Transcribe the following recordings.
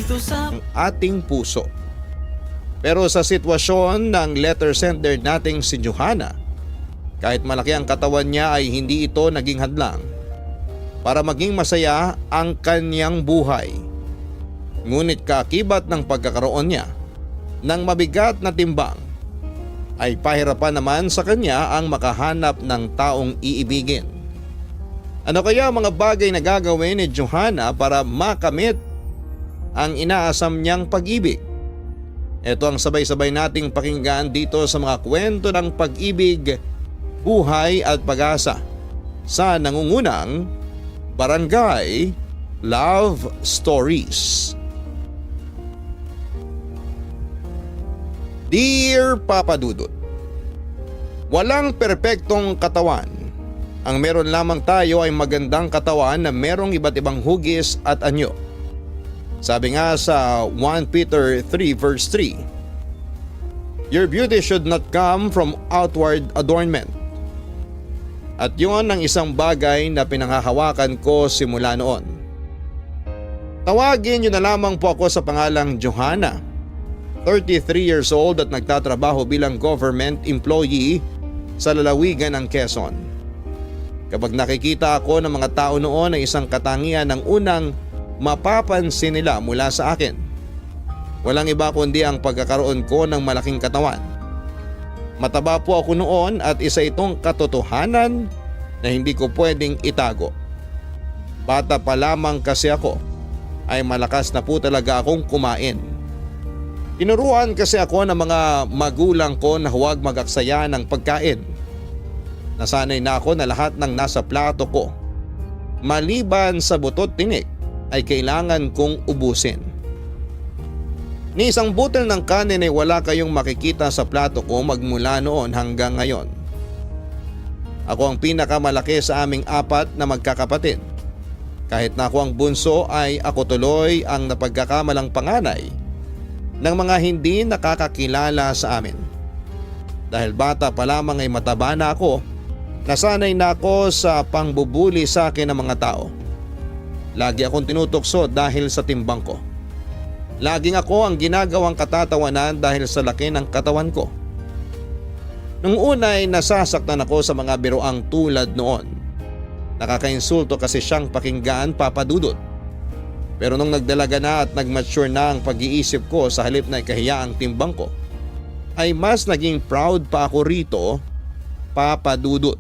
ng ating puso. Pero sa sitwasyon ng letter sender nating si Johanna, kahit malaki ang katawan niya ay hindi ito naging hadlang para maging masaya ang kanyang buhay. Ngunit kaakibat ng pagkakaroon niya ng mabigat na timbang ay pahirapan naman sa kanya ang makahanap ng taong iibigin. Ano kaya mga bagay na gagawin ni Johanna para makamit ang inaasam niyang pag-ibig? Ito ang sabay-sabay nating pakinggan dito sa mga kwento ng pag-ibig, buhay at pag-asa sa nangungunang Barangay Love Stories. Dear Papa Dudut, walang perpektong katawan. Ang meron lamang tayo ay magandang katawan na merong iba't ibang hugis at anyo. Sabi nga sa 1 Peter 3 verse 3, your beauty should not come from outward adornment. At yun ang isang bagay na pinanghahawakan ko simula noon. Tawagin niyo na lamang po ako sa pangalang Johanna, 33 years old at nagtatrabaho bilang government employee sa lalawigan ng Quezon. Kapag nakikita ako ng mga tao noon ay isang katangian ng unang mapapansin nila mula sa akin. Walang iba kundi ang pagkakaroon ko ng malaking katawan. Mataba po ako noon at isa itong katotohanan na hindi ko pwedeng itago. Bata pa lamang kasi ako ay malakas na po talaga akong kumain. Tinuruan kasi ako ng mga magulang ko na huwag mag-aksaya ng pagkain. Nasanay na ako na lahat ng nasa plato ko, maliban sa butot tinik, ay kailangan kong ubusin. Ni isang butil ng kanin ay wala kayong makikita sa plato ko magmula noon hanggang ngayon. Ako ang pinakamalaki sa aming apat na magkakapatid. Kahit na ako ang bunso ay ako tuloy ang napagkakamalang panganay ng mga hindi nakakakilala sa amin. Dahil bata pa lamang ay mataba na ako, nasanay na ako sa pangbubuli sa akin ng mga tao. Lagi akong tinutokso dahil sa timbang ko. Laging ako ang ginagawang katatawanan dahil sa laki ng katawan ko. Nung una ay nasasaktan ako sa mga biroang tulad noon. Nakakainsulto kasi siyang pakinggan, Papa Dudut. Pero nung nagdalaga na at nagmature na ang pag-iisip ko sa halip na ikahiya ang timbang ko, ay mas naging proud pa ako rito, Papa Dudut.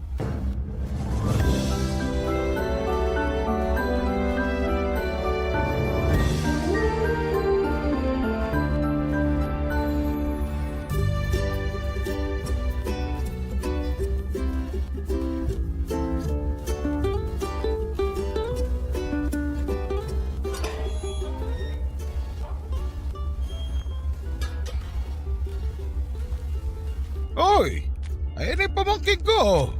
Hoy! Ayun yung pamangkin ko!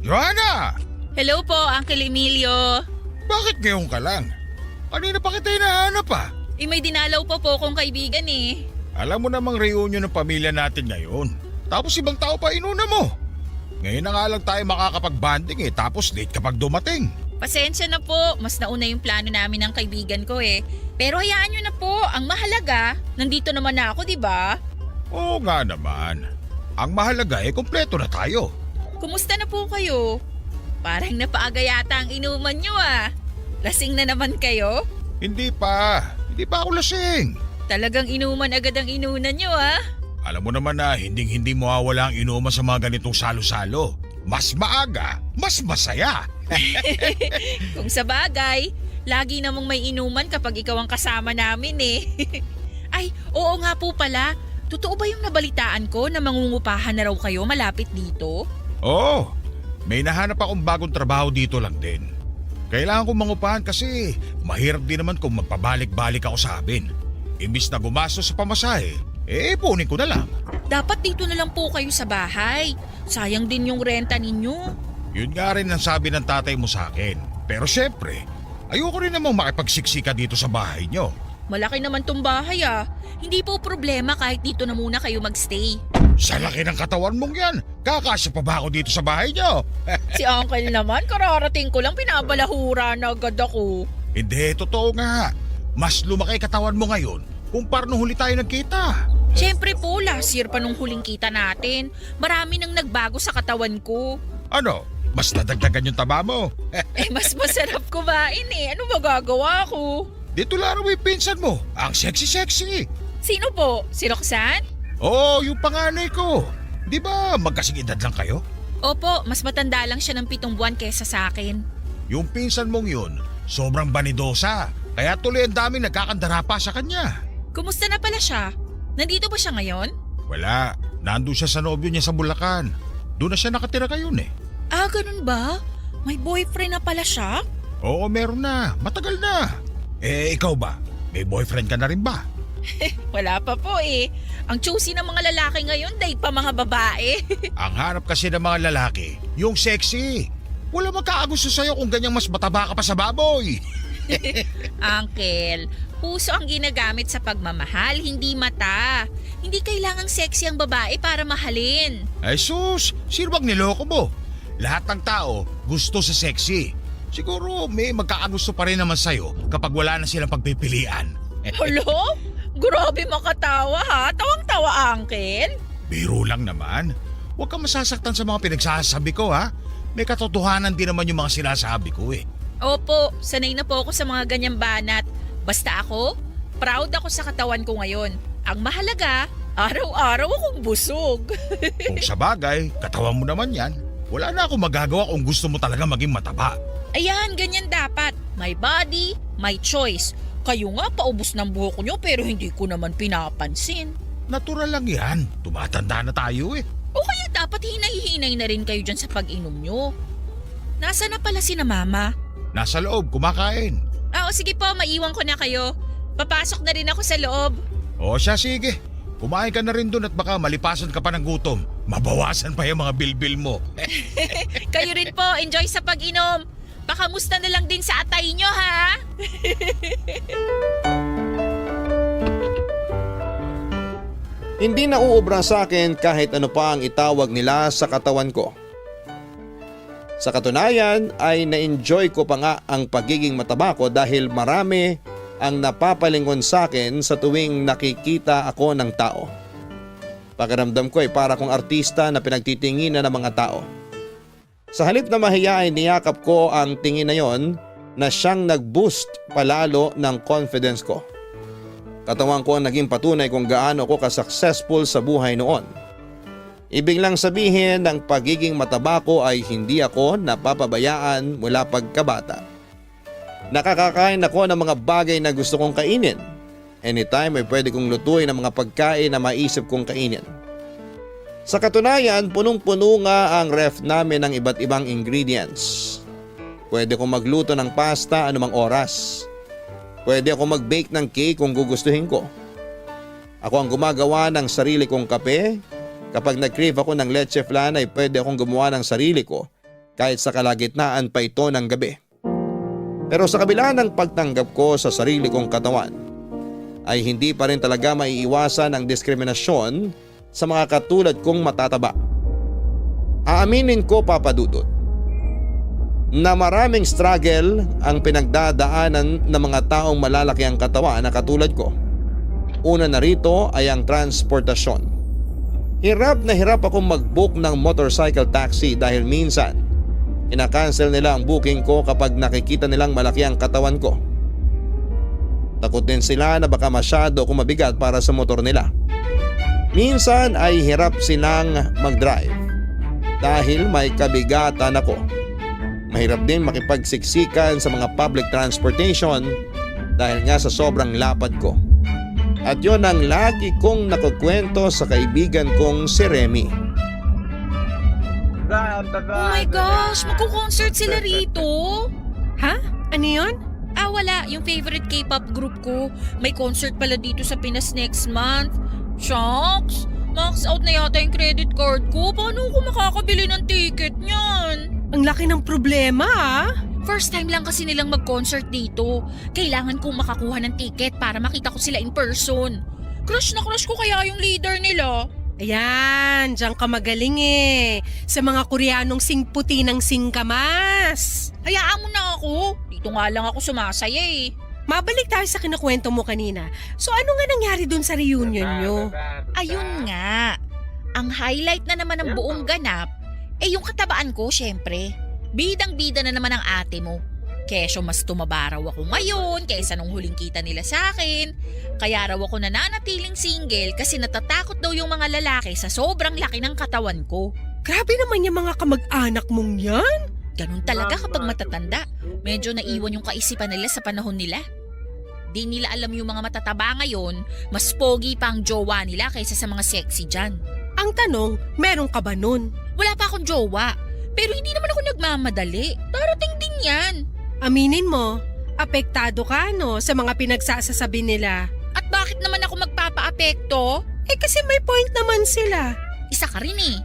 Johanna! Hello po, Uncle Emilio. Bakit ngayon ka lang? Kanina pa kita hinahanap pa. May dinalaw po kong kaibigan eh. Alam mo namang reunion ng pamilya natin ngayon. Tapos ibang tao pa inuna mo. Ngayon na nga lang tayo makakapag-banding tapos late kapag dumating. Pasensya na po, mas nauna yung plano namin ng kaibigan ko eh. Pero hayaan nyo na po, ang mahalaga, nandito naman na ako, di ba? Oo nga naman. Ang mahalaga kompleto na tayo. Kumusta na po kayo? Parang napaaga yata ang inuman nyo ah. Lasing na naman kayo? Hindi pa ako lasing. Talagang inuman agad ang inunan nyo ah. Alam mo naman na hindi mawawala ang inuman sa mga ganitong salo-salo. Mas maaga, mas masaya. Kung sa bagay, lagi namang may inuman kapag ikaw ang kasama namin eh. Ay, oo nga po pala. Totoo ba yung nabalitaan ko na mangungupahan na raw kayo malapit dito? Oo, may nahanap akong bagong trabaho dito lang din. Kailangan kong mangupahan kasi mahirap din naman kung magpabalik-balik ako sa amin. Imbis na gumastos sa pamasahe, punin ko na lang. Dapat dito na lang po kayo sa bahay. Sayang din yung renta ninyo. Yun nga rin ang sabi ng tatay mo sa akin. Pero syempre, ayoko rin namang makipagsiksika dito sa bahay nyo. Malaki naman tong bahay ah. Hindi po problema kahit dito na muna kayo magstay. Sa laki ng katawan mong yan, kakasya pa ba ako dito sa bahay nyo? Si Uncle naman, kararating ko lang pinabalahura na agad ako. Hindi, totoo nga. mas lumaki katawan mo ngayon kumpara nung huli tayo nagkita. Siyempre po, last year pa nung huling kita natin. Marami nang nagbago sa katawan ko. Ano? Mas nadagdagan yung taba mo. Mas masarap kumain eh. Ano magagawa ko? Dito laro mo yung pinsan mo. Ang sexy-sexy. Sino po? Si Roxanne? Oo, yung panganay ko. Di ba magkasing edad lang kayo? Opo, mas matanda lang siya ng 7 buwan kesa sa akin. Yung pinsan mong yun, sobrang banidosa. Kaya tuloy ang daming nagkakandara pa sa kanya. Kumusta na pala siya? Nandito ba siya ngayon? Wala, nandun siya sa nobyo niya sa Bulacan. Doon na siya nakatira ngayon eh. Ah, ganun ba? May boyfriend na pala siya? Oo, meron na. Matagal na. Ikaw ba? May boyfriend ka na rin ba? Wala pa po eh. Ang choosy ng mga lalaki ngayon, dahil pa mga babae. Ang hanap kasi ng mga lalaki, yung sexy. Wala magkakagusto sa'yo kung ganyang mas mataba ka pa sa baboy. Uncle, puso ang ginagamit sa pagmamahal, hindi mata. Hindi kailangang sexy ang babae para mahalin. Ay sus, sino bang niloko mo? Lahat ng tao gusto sa sexy. Siguro may magkakagusto pa rin naman sa'yo kapag wala na silang pagpipilian. Hello? Grabe makatawa ha. Tawang-tawa, Uncle. Biro lang naman. Huwag kang masasaktan sa mga pinagsasabi ko ha. May katotohanan din naman yung mga sinasabi ko eh. Opo, sanay na po ako sa mga ganyang banat. Basta ako, proud ako sa katawan ko ngayon. Ang mahalaga, araw-araw akong busog. Kung sa bagay, katawan mo naman yan. Wala na akong magagawa kung gusto mo talaga maging mataba. Ayan, ganyan dapat. My body, my choice. Kayo nga paubos ng buhok nyo pero hindi ko naman pinapansin. Natural lang yan. Tumatanda na tayo eh. O kaya dapat hinay-hinay na rin kayo dyan sa pag-inom nyo. Nasaan na pala si na mama? Nasa loob, kumakain. O sige po, maiwan ko na kayo. Papasok na rin ako sa loob. O siya, sige. Kumain ka na rin dun at baka malipasan ka pa ng gutom. Mabawasan pa yung mga bilbil mo. Kayo rin po, enjoy sa pag-inom. Pakamusta na lang din sa atay nyo ha. Hindi na uubra sa akin kahit ano pa ang itawag nila sa katawan ko. Sa katunayan ay na-enjoy ko pa nga ang pagiging mataba ko dahil marami ang napapalingon sa akin sa tuwing nakikita ako ng tao. Pakiramdam ko ay para kong artista na pinagtitinginan ng mga tao. Sa halip na mahiya ay niyakap ko ang tingin na yon na siyang nag-boost palalo ng confidence ko. Katawan ko ang naging patunay kung gaano ako ka-successful sa buhay noon. Ibig lang sabihin ng pagiging mataba ko ay hindi ako napapabayaan mula pagkabata. Nakakakain ako ng mga bagay na gusto kong kainin. Anytime ay pwede kong lutuin ang mga pagkain na maisip kong kainin. Sa katunayan, punong-puno nga ang ref namin ng iba't ibang ingredients. Pwede kong magluto ng pasta anumang oras. Pwede akong mag-bake ng cake kung gugustuhin ko. Ako ang gumagawa ng sarili kong kape. Kapag nag-crave ako ng leche flan ay pwede akong gumawa ng sarili ko kahit sa kalagitnaan pa ito ng gabi. Pero sa kabila ng pagtanggap ko sa sarili kong katawan, ay hindi pa rin talaga maiiwasan ang diskriminasyon sa mga katulad kong matataba. Aaminin ko, Papa Dudut, na maraming struggle ang pinagdadaanan ng mga taong malalaki ang katawan na katulad ko. Una na rito ay ang transportasyon. Hirap na hirap akong mag-book ng motorcycle taxi dahil minsan ina-cancel nila ang booking ko kapag nakikita nilang malaki ang katawan ko. Takot din sila na baka masyado akong mabigat para sa motor nila. Minsan ay hirap silang mag-drive dahil may kabigatan ako. Mahirap din makipagsiksikan sa mga public transportation dahil nga sa sobrang lapad ko. At yon ang lagi kong nakukwento sa kaibigan kong si Remy. Oh my gosh, magko-concert sila rito. Ha? Ano yun? Wala. Yung favorite K-pop group ko. May concert pala dito sa Pinas next month. Shucks! Max out na yata yung credit card ko. Paano ko makakabili ng ticket niyan? Ang laki ng problema ah. First time lang kasi nilang mag-concert dito. Kailangan kong makakuha ng ticket para makita ko sila in person. Crush na crush ko kaya yung leader nila. Ayan, diyan ka magaling eh. Sa mga Koreanong singputi ng singkamas. Hayaan mo na ako. Dito nga lang ako sumasaya eh. mabalik tayo sa kinukwento mo kanina. So ano nga nangyari dun sa reunion nyo? Ayun nga. Ang highlight na naman ng buong ganap, yung katabaan ko syempre. Bidang-bida na naman ang ate mo. Kesyo mas tumaba raw ako ngayon kaysa nung huling kita nila sa akin. Kaya raw ako nananatiling single kasi natatakot daw yung mga lalaki sa sobrang laki ng katawan ko. Grabe naman yung mga kamag-anak mong yan. Ganun talaga kapag matatanda. Medyo naiwan yung kaisipan nila sa panahon nila. Di nila alam yung mga matataba ngayon, mas pogi pa ang jowa nila kaysa sa mga sexy dyan. Ang tanong, meron ka ba nun? Wala pa akong jowa, pero hindi naman ako nagmamadali. Darating din yan. Aminin mo, apektado ka sa mga pinagsasasabi nila. At bakit naman ako magpapaapekto? Kasi may point naman sila. Isa ka rin eh.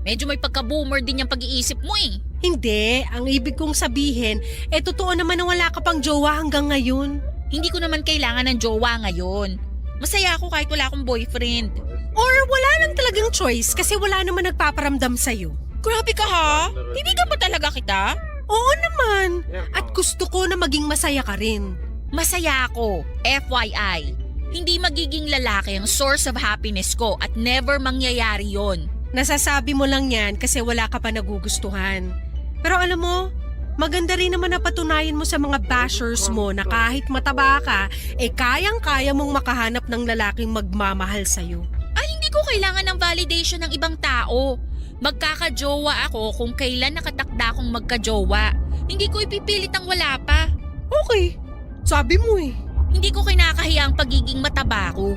Medyo may pagka-boomer din yung pag-iisip mo eh. Hindi, ang ibig kong sabihin, totoo naman na wala ka pang jowa hanggang ngayon. Hindi ko naman kailangan ng jowa ngayon. Masaya ako kahit wala akong boyfriend. Or wala lang talagang choice kasi wala naman nagpaparamdam sa'yo. Grabe ka ha? Ibigan pa talaga kita? Oo naman. At gusto ko na maging masaya ka rin. Masaya ako, FYI. Hindi magiging lalaki ang source of happiness ko at never mangyayari yon. Nasasabi mo lang yan kasi wala ka pa nagugustuhan. Pero alam mo, maganda rin naman na patunayan mo sa mga bashers mo na kahit mataba ka, kayang-kaya mong makahanap ng lalaking magmamahal sa'yo. Ay, hindi ko kailangan ng validation ng ibang tao. Magkakajowa ako kung kailan nakatakda akong magkajowa. Hindi ko ipipilit ang wala pa. Okay, sabi mo eh. Hindi ko kinakahiya ang pagiging mataba ko.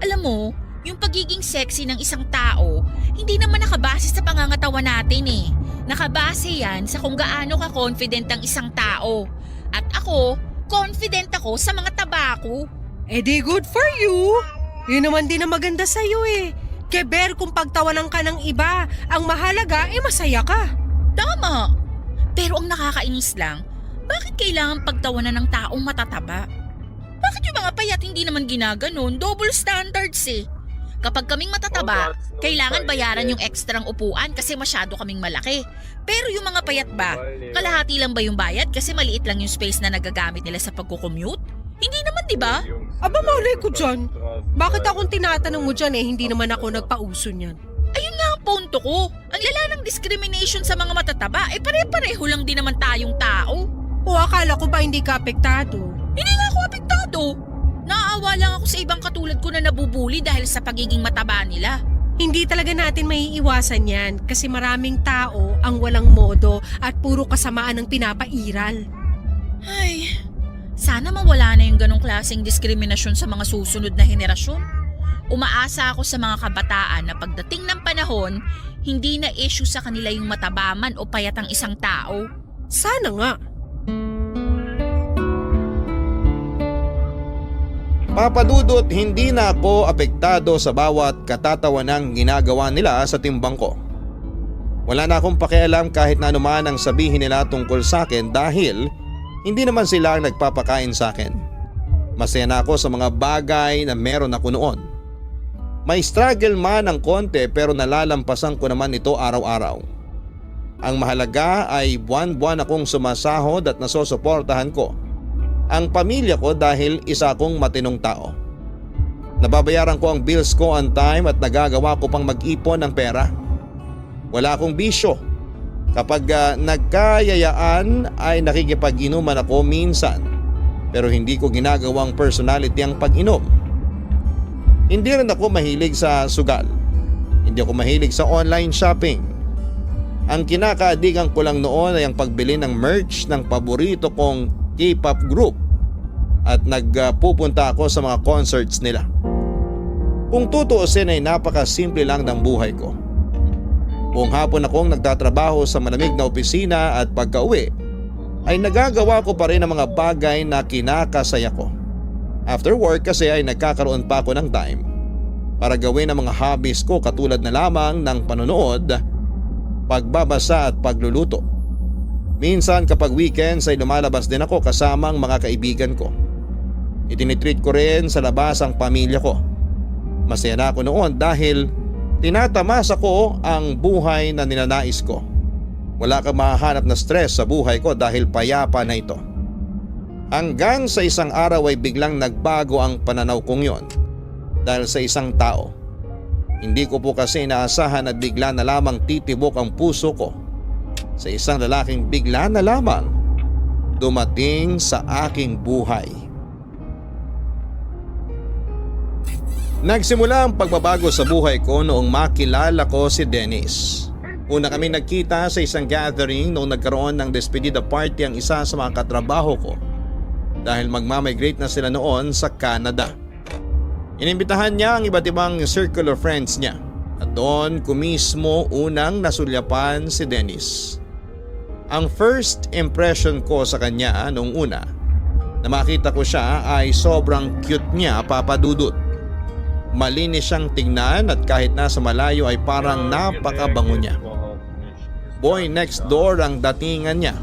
Alam mo, yung pagiging sexy ng isang tao, hindi naman nakabase sa pangangatawan natin eh. Nakabase yan sa kung gaano ka-confident ang isang tao. At ako, confident ako sa mga taba ko. Di good for you. Yun naman din ang maganda sa'yo eh. Keber kung pagtawanan ka ng iba, ang mahalaga masaya ka. Tama. Pero ang nakakainis lang, bakit kailangan pagtawanan ng taong matataba? Bakit yung mga payat hindi naman ginaganon? Double standards eh. Kapag kaming matataba, kailangan bayaran yung ekstrang upuan kasi masyado kaming malaki. Pero yung mga payat ba, kalahati lang ba yung bayad kasi maliit lang yung space na nagagamit nila sa pagkukommute? Hindi naman, di ba? Aba, malay ko dyan. Bakit akong tinatanong mo dyan hindi naman ako nagpauso niyan? Ayun nga ang punto ko. Ang lala ng discrimination sa mga matataba, pare-pareho lang din naman tayong tao. O akala ko ba hindi ka apektado? Hindi nga ako apektado. Naaawa lang ako sa ibang katulad ko na nabubuli dahil sa pagiging mataba nila. Hindi talaga natin maiiwasan yan kasi maraming tao ang walang modo at puro kasamaan ang pinapairal. Ay, sana mawala na yung ganong klaseng diskriminasyon sa mga susunod na henerasyon. Umaasa ako sa mga kabataan na pagdating ng panahon, hindi na issue sa kanila yung matabaman o payat ang isang tao. Sana nga. Papadudot, hindi na ako apektado sa bawat katatawanang ginagawa nila sa timbang ko. Wala na akong pakialam kahit na anuman ang sabihin nila tungkol sa akin dahil hindi naman sila ang nagpapakain sa akin. Masaya na ako sa mga bagay na meron ako noon. May struggle man ng konti pero nalalampasan ko naman ito araw-araw. Ang mahalaga ay buwan-buwan akong sumasahod at nasusuportahan ko ang pamilya ko dahil isa akong matinong tao. Nababayaran ko ang bills ko on time at nagagawa ko pang mag-ipon ng pera. Wala akong bisyo. Kapag nagkayayaan ay nakikipag-inuman ako minsan pero hindi ko ginagawang personality ang pag-inom. Hindi rin ako mahilig sa sugal. Hindi ako mahilig sa online shopping. Ang kinakaadikan ko lang noon ay ang pagbili ng merch ng paborito kong K-pop group at nagpupunta ako sa mga concerts nila. Kung tutuusin ay napakasimple lang ng buhay ko. Buong hapon akong nagtatrabaho sa malamig na opisina at pagka-uwi ay nagagawa ko pa rin ang mga bagay na kinakasaya ko. After work kasi ay nagkakaroon pa ako ng time para gawin ang mga hobbies ko katulad na lamang ng panonood, pagbabasa at pagluluto. Minsan kapag weekends ay lumalabas din ako kasama ang mga kaibigan ko. Itinitreat ko rin sa labas ang pamilya ko. Masaya na ako noon dahil tinatamasa ko ang buhay na ninanais ko. Wala kang mahahanap na stress sa buhay ko dahil payapa na ito. Hanggang sa isang araw ay biglang nagbago ang pananaw kong yon dahil sa isang tao. Hindi ko po kasi inaasahan at bigla na lamang titibok ang puso ko sa isang lalaking bigla na lamang dumating sa aking buhay. Nagsimula ang pagbabago sa buhay ko noong makilala ko si Dennis. Una kami nagkita sa isang gathering noong nagkaroon ng despedida party ang isa sa mga katrabaho ko dahil magmamigrate na sila noon sa Canada. Inimbitahan niya ang iba't ibang circle of friends niya at doon ko mismo unang nasulyapan si Dennis. Ang first impression ko sa kanya noong una na makita ko siya ay sobrang cute niya, Papa Dudut. Malinis siyang tingnan at kahit nasa malayo ay parang napakabango niya. Boy next door ang datingan niya.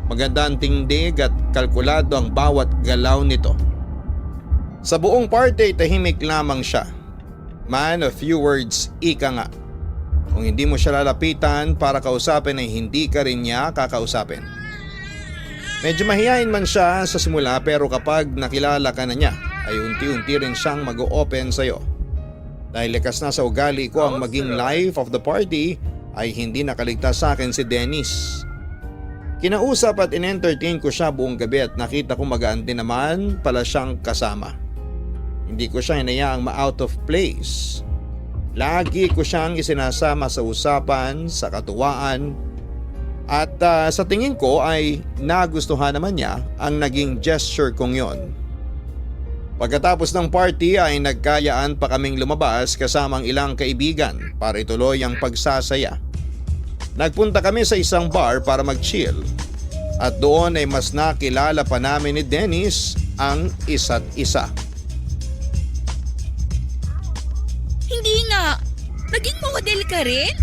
Maganda ang tindig at kalkulado ang bawat galaw nito. Sa buong party tahimik lamang siya. Man of few words, ika nga. Kung hindi mo siya lalapitan para kausapin ay hindi ka rin niya kakausapin. Medyo mahihain man siya sa simula pero kapag nakilala ka na niya ay unti-unti rin siyang mag-o-open sa'yo. Dahil likas na sa ugali ko ang maging life of the party ay hindi nakaligtas sa akin si Dennis. Kinausap at in-entertain ko siya buong gabi at nakita ko magaan din naman pala siyang kasama. Hindi ko siya hinayaang ma-out of place. Lagi ko siyang isinasama sa usapan, sa katuwaan at sa tingin ko ay nagustuhan naman niya ang naging gesture kong yon. Pagkatapos ng party ay nagkayaan pa kaming lumabas kasamang ilang kaibigan para ituloy ang pagsasaya. Nagpunta kami sa isang bar para mag-chill at doon ay mas nakilala pa namin ni Dennis ang isa't isa. Hindi nga. Naging model ka rin?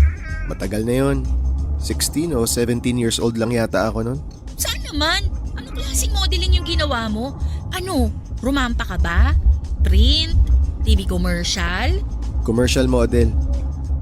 Matagal na yon. 16 o 17 years old lang yata ako nun. Saan naman? Anong klaseng modeling yung ginawa mo? Ano? Rumampa ka ba? Print? TV commercial? Commercial model.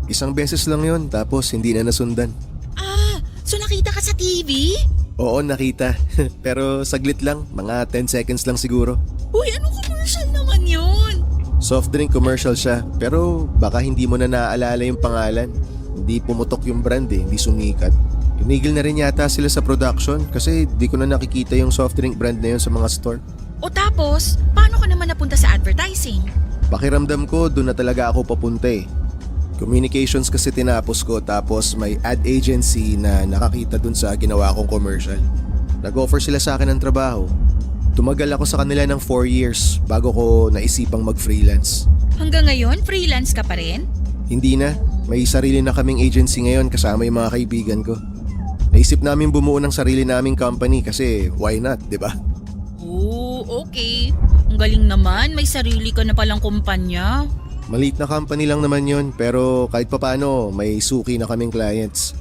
Isang beses lang yon tapos hindi na nasundan. Ah, so nakita ka sa TV? Oo, nakita. Pero saglit lang, mga 10 seconds lang siguro. Uy, anong commercial naman yun? Soft drink commercial siya, pero baka hindi mo na naaalala yung pangalan. Hindi pumutok yung brand hindi sumikat. Tinigil na rin yata sila sa production kasi di ko na nakikita yung soft drink brand na yun sa mga store. O tapos, paano ka naman napunta sa advertising? Pakiramdam ko doon na talaga ako papunta eh. Communications kasi tinapos ko tapos may ad agency na nakakita dun sa ginawa kong commercial. Nag-offer sila sa akin ng trabaho. Tumagal ako sa kanila ng 4 years bago ko naisipang mag-freelance. Hanggang ngayon, freelance ka pa rin? Hindi na, may sarili na kaming agency ngayon kasama yung mga kaibigan ko. Naisip namin bumuo ng sarili naming company kasi why not, di ba? Oo, okay. Ang galing naman, may sarili ka na palang kumpanya. Maliit na company lang naman yon pero kahit papano may suki na kaming clients.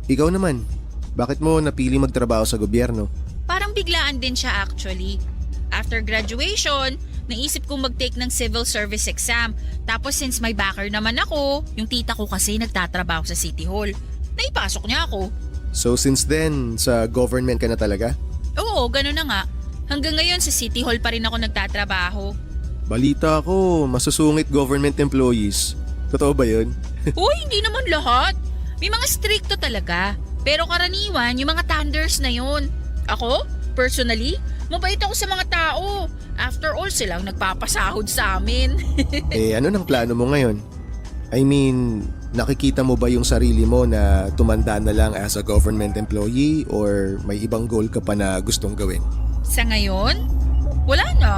Ikaw naman, bakit mo napili magtrabaho sa gobyerno? Parang biglaan din siya actually. After graduation, naisip kong mag-take ng civil service exam. Tapos since may backer naman ako, yung tita ko kasi nagtatrabaho sa City Hall, naipasok niya ako. So since then, sa government ka na talaga? Oo, gano'n na nga. Hanggang ngayon sa City Hall pa rin ako nagtatrabaho. Balita ko, masusungit government employees. Totoo ba yun? Uy, hindi naman lahat. May mga stricto talaga. Pero karaniwan, yung mga thunders na yun. Ako, personally, mabait ako sa mga tao. After all, silang nagpapasahod sa amin. Ano nang plano mo ngayon? I mean, nakikita mo ba yung sarili mo na tumanda na lang as a government employee or may ibang goal ka pa na gustong gawin? Sa ngayon, wala na.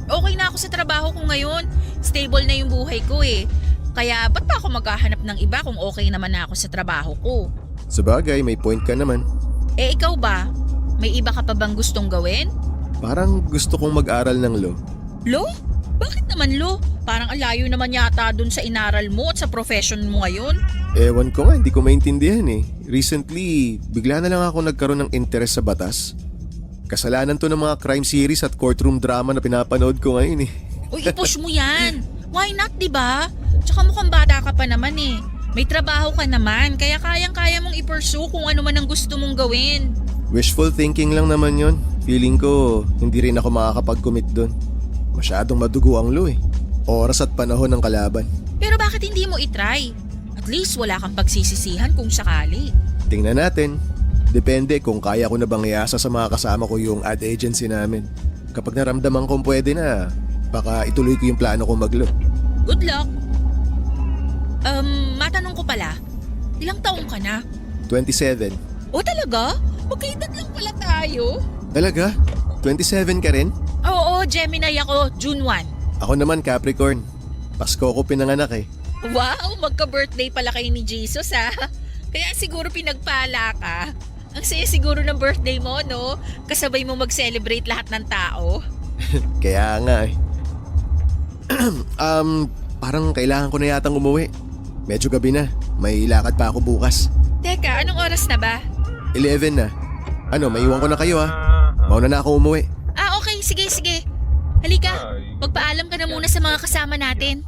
Okay na ako sa trabaho ko ngayon. Stable na yung buhay ko eh. Kaya ba't pa ako maghahanap ng iba kung okay naman na ako sa trabaho ko? Sabagay, may point ka naman. Eh ikaw ba? May iba ka pa bang gustong gawin? Parang gusto kong mag-aral ng law. Law? Bakit naman law? Parang alayo naman yata dun sa inaral mo at sa profession mo ngayon. Ewan ko nga, hindi ko maintindihan eh. Recently, bigla na lang ako nagkaroon ng interest sa batas. Kasalanan to ng mga crime series at courtroom drama na pinapanood ko ngayon eh. Uy, i-push mo yan. Why not, diba? Tsaka mukhang bata ka pa naman eh. May trabaho ka naman, kaya kayang-kaya mong i-pursue kung ano man ang gusto mong gawin. Wishful thinking lang naman yon. Feeling ko, hindi rin ako makakapag-commit doon. Masyadong madugo ang lo eh. Oras at panahon ng kalaban. Pero bakit hindi mo itry? At least wala kang pagsisisihan kung sakali. Tingnan natin. Depende kung kaya ko na bang iasa sa mga kasama ko yung ad agency namin. Kapag naramdaman kong pwede na, baka ituloy ko yung plano kong maglo. Good luck. Matanong ko pala, ilang taong ka na? 27. O talaga? Magkaedad lang pala tayo. Talaga? 27 ka rin? Oo, Gemini ako, June 1. Ako naman Capricorn. Pasko ko pinanganak eh. Wow, magka-birthday pala kayo ni Jesus ha. Kaya siguro pinagpala ka. Ang saya siguro ng birthday mo, no? Kasabay mo mag-celebrate lahat ng tao. Kaya nga eh. Parang kailangan ko na yatang umuwi. Medyo gabi na. May lakad pa ako bukas. Teka, anong oras na ba? 11 na. Ano, maiwan ko na kayo ha. Mauna na ako umuwi. Ah, okay. Sige. Halika, magpaalam ka na muna sa mga kasama natin.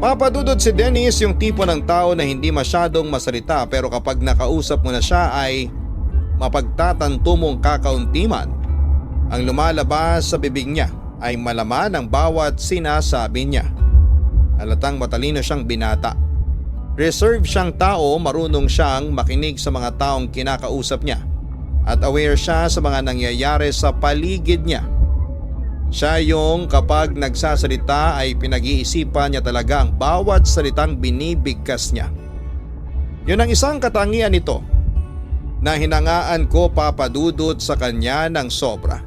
Papadudod si Dennis yung tipo ng tao na hindi masyadong masalita pero kapag nakausap mo na siya ay mapagtatanto mong kakauntiman. Ang lumalabas sa bibig niya ay malaman ang bawat sinasabi niya. Halatang matalino siyang binata. Reserve siyang tao, marunong siyang makinig sa mga taong kinakausap niya at aware siya sa mga nangyayari sa paligid niya. Siya yung kapag nagsasalita ay pinag-iisipan niya talaga ang bawat salitang binibigkas niya. Yun ang isang katangian nito na hinangaan ko papadudot sa kanya ng sobra.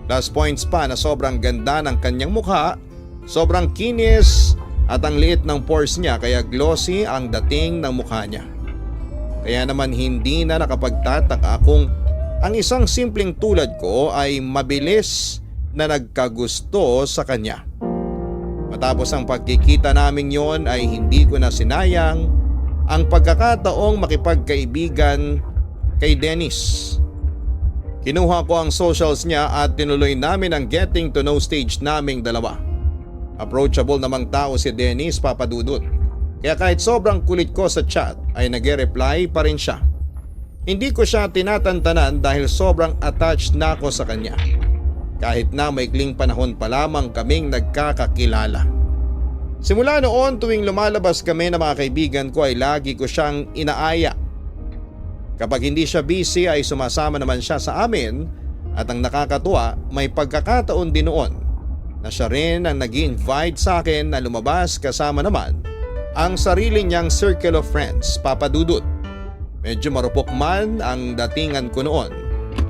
Plus points pa na sobrang ganda ng kanyang mukha, sobrang kinis at ang liit ng pores niya kaya glossy ang dating ng mukha niya. Kaya naman hindi na nakapagtataka kung ang isang simpleng tulad ko ay mabilis na nagkagusto sa kanya. Matapos ang pagkikita namin yon ay hindi ko na sinayang ang pagkakataong makipagkaibigan kay Dennis. Kinuha ko ang socials niya at tinuloy namin ang getting to know stage naming dalawa. Approachable namang tao si Dennis, papadudot. Kaya kahit sobrang kulit ko sa chat ay nag-reply pa rin siya. Hindi ko siya tinatantanan dahil sobrang attached na ako sa kanya. Kahit na maikling panahon pa lamang kaming nagkakakilala. Simula noon tuwing lumalabas kami na mga kaibigan ko ay lagi ko siyang inaaya. Kapag hindi siya busy ay sumasama naman siya sa amin at ang nakakatuwa may pagkakataon din noon na siya rin ang nag-invite sa akin na lumabas kasama naman ang sarili niyang circle of friends, papadudot. Medyo marupok man ang datingan ko noon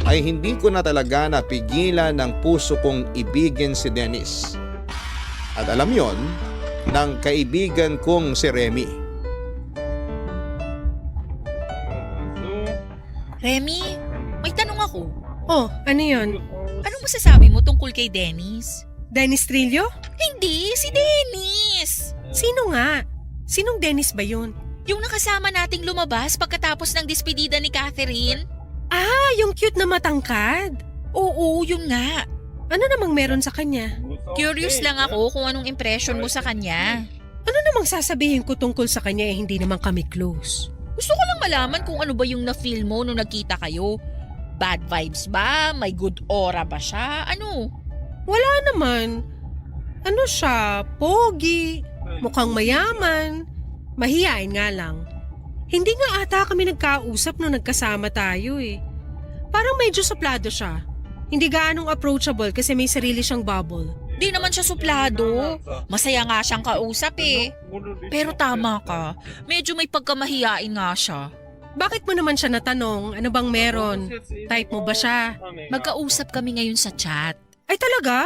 ay hindi ko na talaga napigilan ng puso kong ibigin si Dennis. At alam yon ng kaibigan kong si Remy. Remy, may tanong ako. Oh, ano yun? Anong masasabi mo tungkol kay Dennis? Dennis Trillo? Hindi, si Dennis! Sino nga? Sinong Dennis ba yun? Yung nakasama nating lumabas pagkatapos ng despedida ni Catherine? Ah, yung cute na matangkad. Oo, yun nga. Ano namang meron sa kanya? Curious lang ako kung anong impression mo sa kanya. Ano namang sasabihin ko tungkol sa kanya hindi naman kami close? Gusto ko lang malaman kung ano ba yung na-feel mo nung nagkita kayo. Bad vibes ba? May good aura ba siya? Ano? Wala naman. Ano siya? Pogi. Mukhang mayaman. Mahiyain nga lang. Hindi nga ata kami nagkausap nung nagkasama tayo eh. Parang medyo suplado siya. Hindi gaanong approachable kasi may sarili siyang bubble. Di naman siya suplado. Masaya nga siyang kausap eh. Pero tama ka. Medyo may pagkamahiyain nga siya. Bakit mo naman siya natanong? Ano bang meron? Type mo ba siya? Magkausap kami ngayon sa chat. Ay talaga?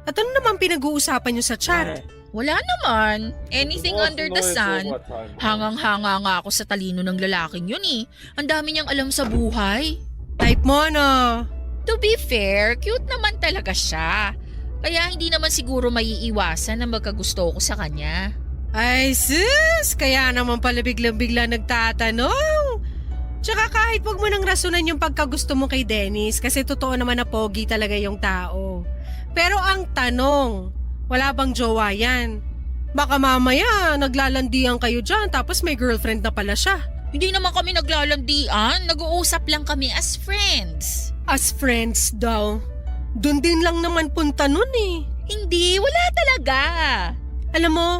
At ano naman pinag-uusapan niyo sa chat? Wala naman. Anything under the sun. Hangang-hanga nga ako sa talino ng lalaking yun eh. Ang dami niyang alam sa buhay. Type mo ano? To be fair, cute naman talaga siya. Kaya hindi naman siguro maiiwasan na magkagusto ko sa kanya. Ay sis, kaya naman pala biglang-bigla nagtatanong. Tsaka kahit wag mo nang rasunan yung pagkagusto mo kay Dennis kasi totoo naman na pogi talaga yung tao. Pero ang tanong, wala bang jowa yan? Baka mamaya naglalandian kayo dyan tapos may girlfriend na pala siya. Hindi naman kami naglalandian. Nag-uusap lang kami as friends. As friends daw. Doon din lang naman punta nun eh. Hindi, wala talaga. Alam mo,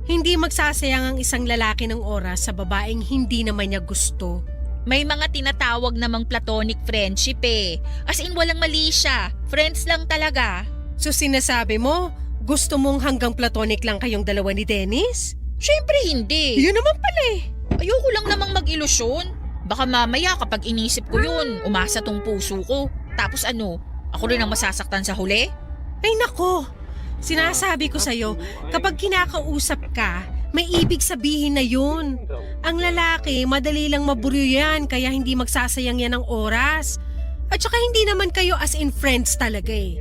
hindi magsasayang ang isang lalaki ng oras sa babaeng hindi naman niya gusto. May mga tinatawag namang platonic friendship eh. As in walang mali siya. Friends lang talaga. So sinasabi mo, gusto mong hanggang platonic lang kayong dalawa ni Dennis? Syempre hindi. Yun naman pala eh. Ayoko lang namang mag-ilusyon. Baka mamaya kapag inisip ko yun, umasa tong puso ko. Tapos ano, ako rin ang masasaktan sa huli? Ay nako, sinasabi ko sa'yo, kapag kinakausap ka, may ibig sabihin na yun. Ang lalaki, madali lang maburyo yan, kaya hindi magsasayang yan ng oras. At saka hindi naman kayo as in friends talaga eh.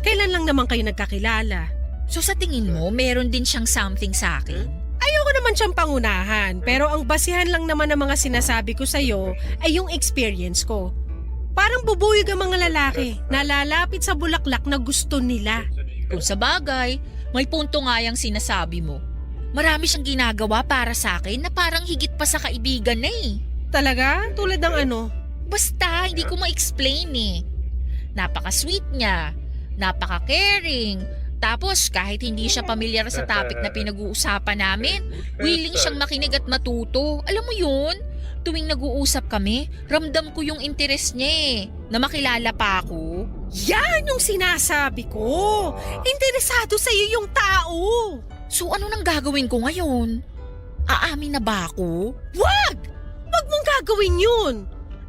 Kailan lang naman kayo nagkakilala? So sa tingin mo, meron din siyang something sa akin? Ayoko naman siyang pangunahan, pero ang basihan lang naman ng mga sinasabi ko sa'yo ay yung experience ko. Parang bubuyog ang mga lalaki na lalapit sa bulaklak na gusto nila. Kung sa bagay, may punto nga yung sinasabi mo. Marami siyang ginagawa para sa akin na parang higit pa sa kaibigan na eh. Talaga? Tulad ng ano? Basta, hindi ko ma-explain eh. Napaka-sweet niya, napaka-caring, tapos kahit hindi siya pamilyar sa topic na pinag-uusapan namin, willing siyang makinig at matuto. Alam mo yun? Tuwing nag-uusap kami, ramdam ko yung interest niya eh, na makilala pa ako. Yan yung sinasabi ko! Interesado sa'yo yung tao! So ano nang gagawin ko ngayon? Aamin na ba ako? Wag! Wag mong gagawin yun!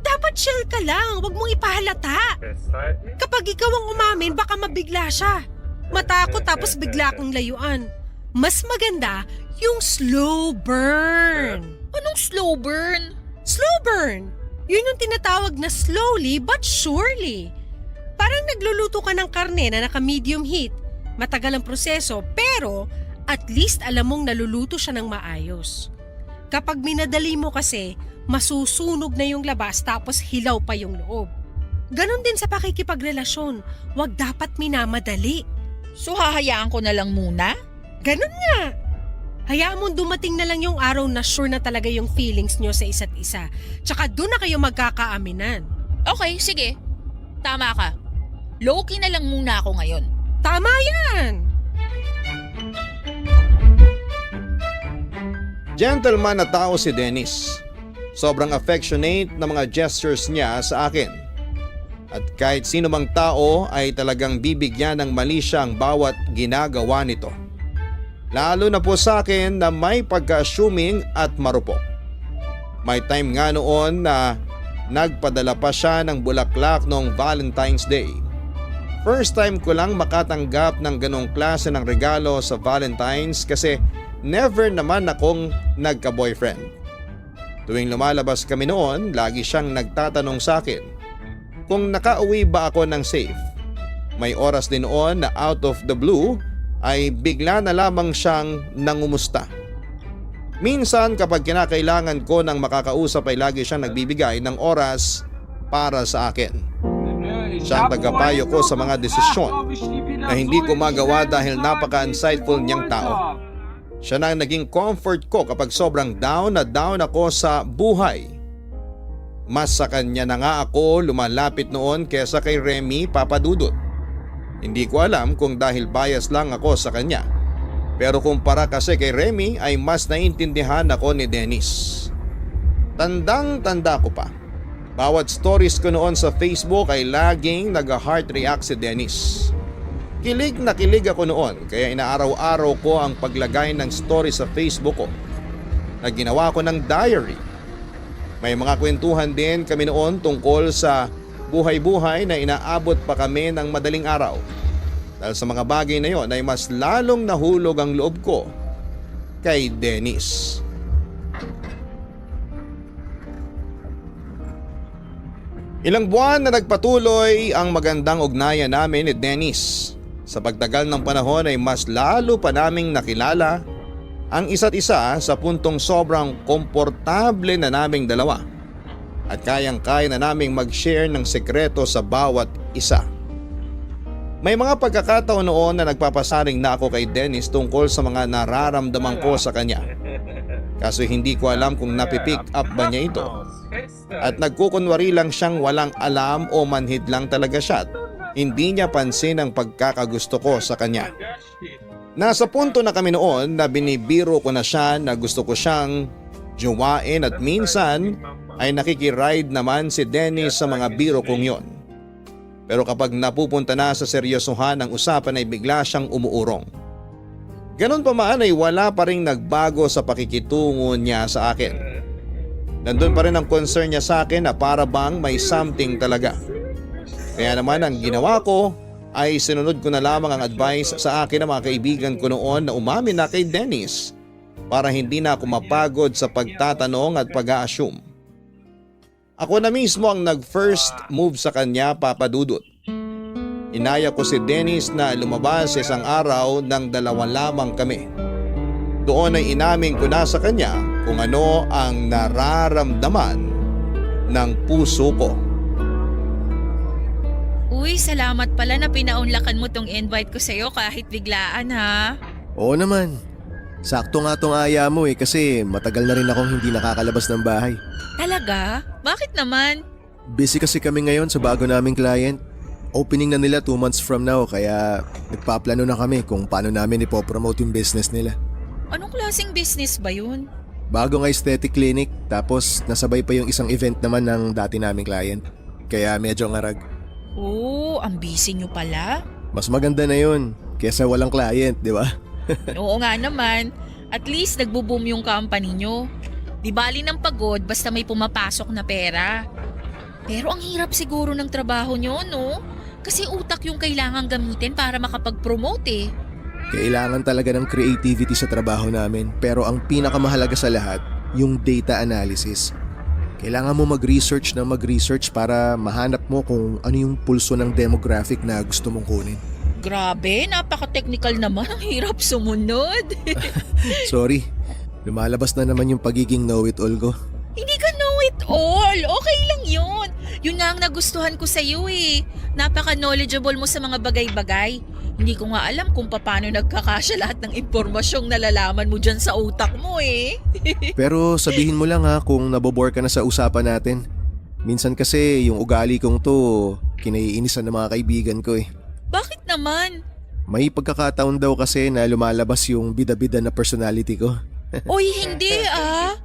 Dapat chill ka lang, wag mong ipahalata. Kapag ikaw ang umamin, baka mabigla siya. Matakot tapos bigla kang layuan. Mas maganda yung slow burn. Anong slow burn? Slow burn! Yun yung tinatawag na slowly but surely. Parang nagluluto ka ng karne na naka-medium heat. Matagal ang proseso pero at least alam mong naluluto siya ng maayos. Kapag minadali mo kasi, masusunog na yung labas tapos hilaw pa yung loob. Ganon din sa pakikipagrelasyon, wag dapat minamadali. So hahayaan ko na lang muna? Ganon nga. Hayaan mo dumating na lang yung araw na sure na talaga yung feelings nyo sa isa't isa. Tsaka doon na kayo magkakaaminan. Okay, sige. Tama ka. Low-key na lang muna ako ngayon. Tama yan! Gentleman na tao si Dennis. Sobrang affectionate na mga gestures niya sa akin. At kahit sino mang tao ay talagang bibigyan ng mali siyang bawat ginagawa nito. Lalo na po sa akin na may pagka-assuming at marupok. May time nga noon na nagpadala pa siya ng bulaklak noong Valentine's Day. First time ko lang makatanggap ng ganong klase ng regalo sa Valentine's kasi never naman akong nagka-boyfriend. Tuwing lumalabas kami noon, lagi siyang nagtatanong sa akin kung nakauwi ba ako ng safe. May oras din noon na out of the blue ay bigla na lamang siyang nangumusta. Minsan kapag kinakailangan ko ng makakausap ay lagi siyang nagbibigay ng oras para sa akin. Siya ang tagapayo ko sa mga desisyon na hindi ko magawa dahil napaka-insightful niyang tao. Siya na ang naging comfort ko kapag sobrang down na down ako sa buhay. Mas sa kanya na nga ako lumalapit noon kesa kay Remy Papadudot. Hindi ko alam kung dahil bias lang ako sa kanya. Pero kumpara kasi kay Remy ay mas naiintindihan ako ni Dennis. Tandang-tanda ko pa. Bawat stories ko noon sa Facebook ay laging nag-heart react si Dennis. Kilig na kilig ako noon kaya inaaraw-araw ko ang paglagay ng story sa Facebook ko na ginawa ko ng diary. May mga kwentuhan din kami noon tungkol sa buhay-buhay na inaabot pa kami ng madaling araw. Dahil sa mga bagay na yon ay mas lalong nahulog ang loob ko kay Dennis. Ilang buwan na nagpatuloy ang magandang ugnayan namin ni Dennis. Sa pagtagal ng panahon ay mas lalo pa naming nakilala ang isa't isa sa puntong sobrang komportable na naming dalawa at kayang-kaya na naming mag-share ng sekreto sa bawat isa. May mga pagkakataon noon na nagpapasaring na ako kay Dennis tungkol sa mga nararamdaman ko sa kanya. Kaso hindi ko alam kung napipick up ba niya ito. At nagkukunwari lang siyang walang alam o manhid lang talaga siya. Hindi niya pansin ang pagkakagusto ko sa kanya. Nasa punto na kami noon na binibiro ko na siya na gusto ko siyang jowain at minsan ay nakikiride naman si Dennis sa mga biro kong yon. Pero kapag napupunta na sa seryosohan ang usapan ay bigla siyang umuurong. Ganon pa man ay wala pa rin nagbago sa pakikitungo niya sa akin. Nandun pa rin ang concern niya sa akin na para bang may something talaga. Kaya naman ang ginawa ko ay sinunod ko na lamang ang advice sa akin ng mga kaibigan ko noon na umamin na kay Dennis para hindi na ako mapagod sa pagtatanong at pag-a-assume. Ako na mismo ang nag-first move sa kanya, Papa Dudut. Inaya ko si Dennis na lumabas isang araw nang dalawa lamang kami. Doon ay inamin ko na sa kanya kung ano ang nararamdaman ng puso ko. Uy, salamat pala na pinaunlakan mo tong invite ko sa'yo kahit biglaan ha. Oo naman. Sakto nga tong aya mo kasi matagal na rin akong hindi nakakalabas ng bahay. Talaga? Bakit naman? Busy kasi kami ngayon sa bago naming client. Opening na nila 2 months from now kaya nagpaplano na kami kung paano namin ipopromote yung business nila. Anong klaseng business ba yun? Bagong aesthetic clinic tapos nasabay pa yung isang event naman ng dati naming client. Kaya medyo ngarag. Oh, ang busy nyo pala. Mas maganda na yun kesa walang client, di ba? Oo nga naman. At least nagbo-boom yung company nyo. Di bali ng pagod basta may pumapasok na pera. Pero ang hirap siguro ng trabaho nyo, no? Kasi utak yung kailangan gamitin para makapag-promote eh. Kailangan talaga ng creativity sa trabaho namin pero ang pinakamahalaga sa lahat, yung data analysis. Kailangan mo mag-research para mahanap mo kung ano yung pulso ng demographic na gusto mong kunin. Grabe, napaka-technical naman. Ang hirap sumunod. Sorry, lumalabas na naman yung pagiging know-it-all ko. Hindi ka know-it-all. Okay lang yun. Yun nga ang nagustuhan ko sa'yo eh. Napaka-knowledgeable mo sa mga bagay-bagay. Hindi ko nga alam kung paano nagkakasya lahat ng impormasyong nalalaman mo dyan sa utak mo eh. Pero sabihin mo lang kung nabobore ka na sa usapan natin. Minsan kasi yung ugali kong to, kinaiinisan ng mga kaibigan ko eh. Bakit naman? May pagkakataon daw kasi na lumalabas yung bida-bida na personality ko. Uy, hindi ah.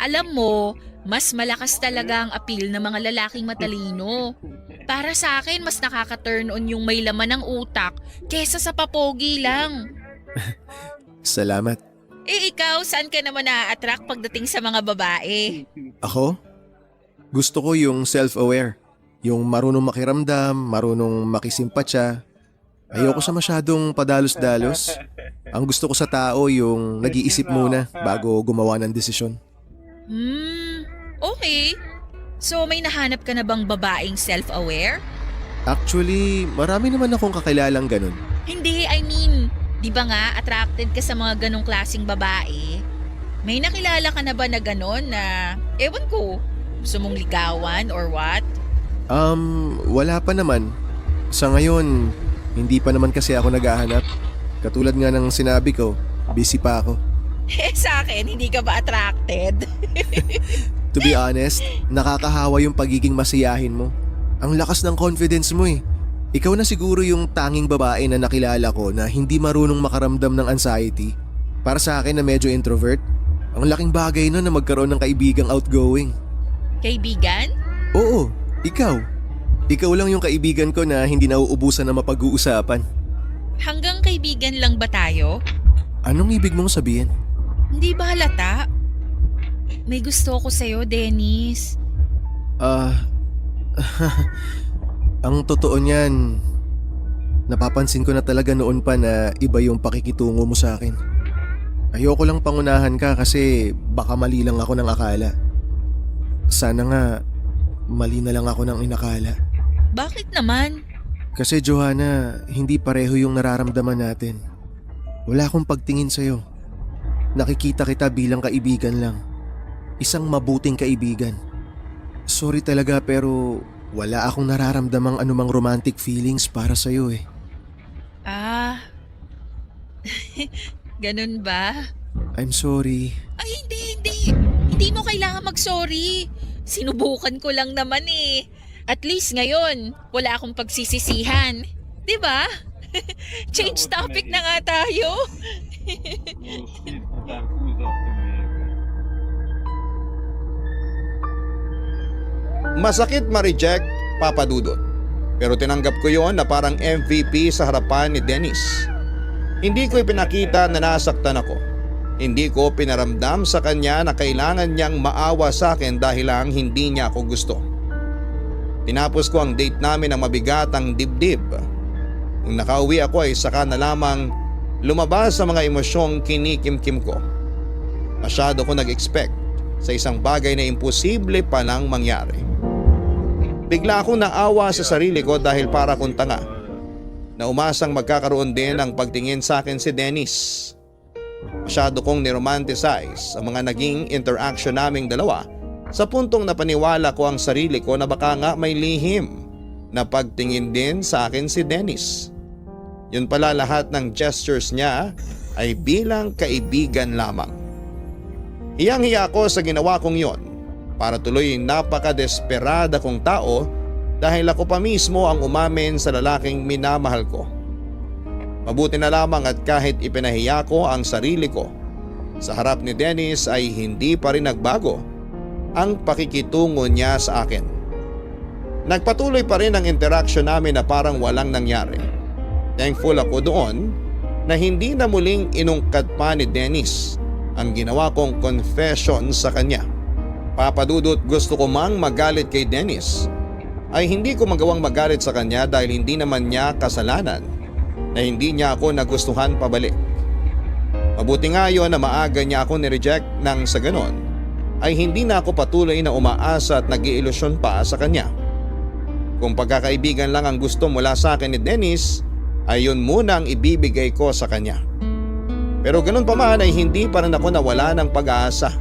Alam mo, mas malakas talaga ang appeal ng mga lalaking matalino. Para sa akin, mas nakaka-turn on yung may laman ng utak kesa sa papogi lang. Salamat. Eh ikaw, saan ka naman na-attract pagdating sa mga babae? Ako? Gusto ko yung self-aware. Yung marunong makiramdam, marunong makisimpatya. Ayoko sa masyadong padalos-dalos. Ang gusto ko sa tao yung nag-iisip muna bago gumawa ng desisyon. Okay. So may nahanap ka na bang babaeng self-aware? Actually, marami naman akong kakilalang ganun. Hindi, I mean, di ba nga attracted ka sa mga ganong klaseng babae? May nakilala ka na ba na ganon na, ewan ko, gusto mong ligawan or what? Wala pa naman. Sa ngayon, hindi pa naman kasi ako naghahanap. Katulad nga ng sinabi ko, busy pa ako. Eh sa akin, hindi ka ba attracted? To be honest, nakakahawa yung pagiging masiyahin mo. Ang lakas ng confidence mo eh. Ikaw na siguro yung tanging babae na nakilala ko na hindi marunong makaramdam ng anxiety. Para sa akin na medyo introvert, ang laking bagay nun na magkaroon ng kaibigang outgoing. Kaibigan? Oo, ikaw. Ikaw lang yung kaibigan ko na hindi nauubusan na mapag-uusapan. Hanggang kaibigan lang ba tayo? Anong ibig mong sabihin? Hindi ba halata? May gusto ko sa'yo, Dennis. Ang totoo niyan, napapansin ko na talaga noon pa na iba yung pakikitungo mo sa akin. Ayoko lang pangunahan ka kasi baka mali lang ako ng akala. Sana nga, mali na lang ako ng inakala. Bakit naman? Kasi Johanna, hindi pareho yung nararamdaman natin. Wala akong pagtingin sa'yo. Nakikita kita bilang kaibigan lang. Isang mabuting kaibigan. Sorry talaga pero wala akong nararamdamang anumang romantic feelings para sa'yo eh. Ganun ba? I'm sorry. Ay, hindi. Hindi mo kailangan mag-sorry. Sinubukan ko lang naman eh. At least ngayon, wala akong pagsisisihan. 'Di ba? Change topic na nga tayo. Masakit ma-reject, Papa Dudut. Pero tinanggap ko yon na parang MVP sa harapan ni Dennis. Hindi ko ipinakita na nasaktan ako. Hindi ko pinaramdam sa kanya na kailangan niyang maawa sa akin dahil lang hindi niya ako gusto. Tinapos ko ang date namin ng mabigatang dibdib. Nung nakauwi ako ay saka na lamang lumabas sa mga emosyong kinikimkim ko. Masyado ko nag-expect sa isang bagay na imposible palang mangyari. Bigla akong naawa sa sarili ko dahil para kong tanga na umasang magkakaroon din ng pagtingin sa akin si Dennis. Masyado kong niromanticize ang mga naging interaction naming dalawa sa puntong napaniwala ko ang sarili ko na baka nga may lihim na pagtingin din sa akin si Dennis. Yun pala, lahat ng gestures niya ay bilang kaibigan lamang. Hiyang-hiya ako sa ginawa kong yon para tuloy napaka-desperada kong tao dahil ako pa mismo ang umamin sa lalaking minamahal ko. Mabuti na lamang at kahit ipinahiya ko ang sarili ko, sa harap ni Dennis ay hindi pa rin nagbago ang pakikitungo niya sa akin. Nagpatuloy pa rin ang interaction namin na parang walang nangyari. Thankful ako doon na hindi na muling inungkat pa ni Dennis ang ginawa kong confession sa kanya. Papa Dudut, gusto ko mang magalit kay Dennis ay hindi ko magawang magalit sa kanya dahil hindi naman niya kasalanan na hindi niya ako nagustuhan pabalik. Mabuti nga yun na maaga niya ako nireject nang sa ganon ay hindi na ako patuloy na umaasa at nag-iilusyon pa sa kanya. Kung pagkakaibigan lang ang gusto mula sa akin ni Dennis ay yun muna ang ibibigay ko sa kanya. Pero ganun pa man ay hindi pa rin ako nawala ng pag-aasa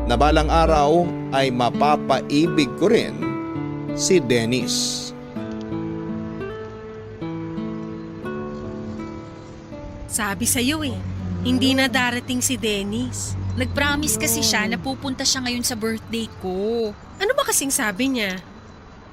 na balang araw ay mapapaibig ko rin si Dennis. Sabi sa'yo hindi na darating si Dennis. Nag-promise kasi siya na pupunta siya ngayon sa birthday ko. Ano ba kasing sabi niya?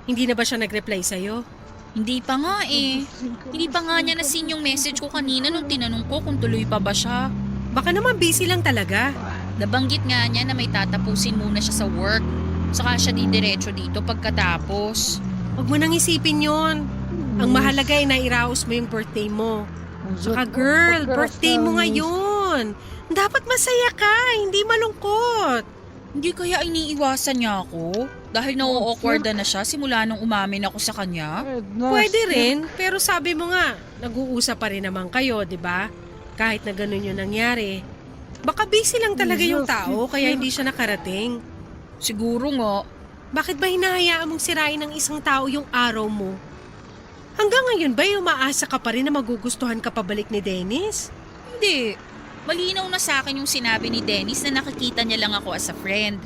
Hindi na ba siya nag-reply sa'yo? Hindi pa nga eh. Hindi pa nga niya nasin yung message ko kanina nung tinanong ko kung tuloy pa ba siya. Baka naman busy lang talaga. Nabanggit nga niya na may tatapusin muna siya sa work. Saka siya didiretso dito pagkatapos. Huwag mo nang isipin yon. Ang mahalaga ay nairaos mo yung birthday mo. Saka girl, birthday mo ngayon. Dapat masaya ka, hindi malungkot. Hindi kaya iniiwasan niya ako? Dahil na-awkwardan na siya simula nung umamin ako sa kanya? Pwede rin, pero sabi mo nga, nag-uusap pa rin naman kayo, di ba? Kahit na ganun yung nangyari. Baka busy lang talaga yung tao kaya hindi siya nakarating. Siguro nga. Bakit ba hinahayaan mong sirain ng isang tao yung araw mo? Hanggang ngayon ba umaasa ka pa rin na magugustuhan ka pabalik ni Dennis? Hindi. Malinaw na sa akin yung sinabi ni Dennis na nakikita niya lang ako as a friend.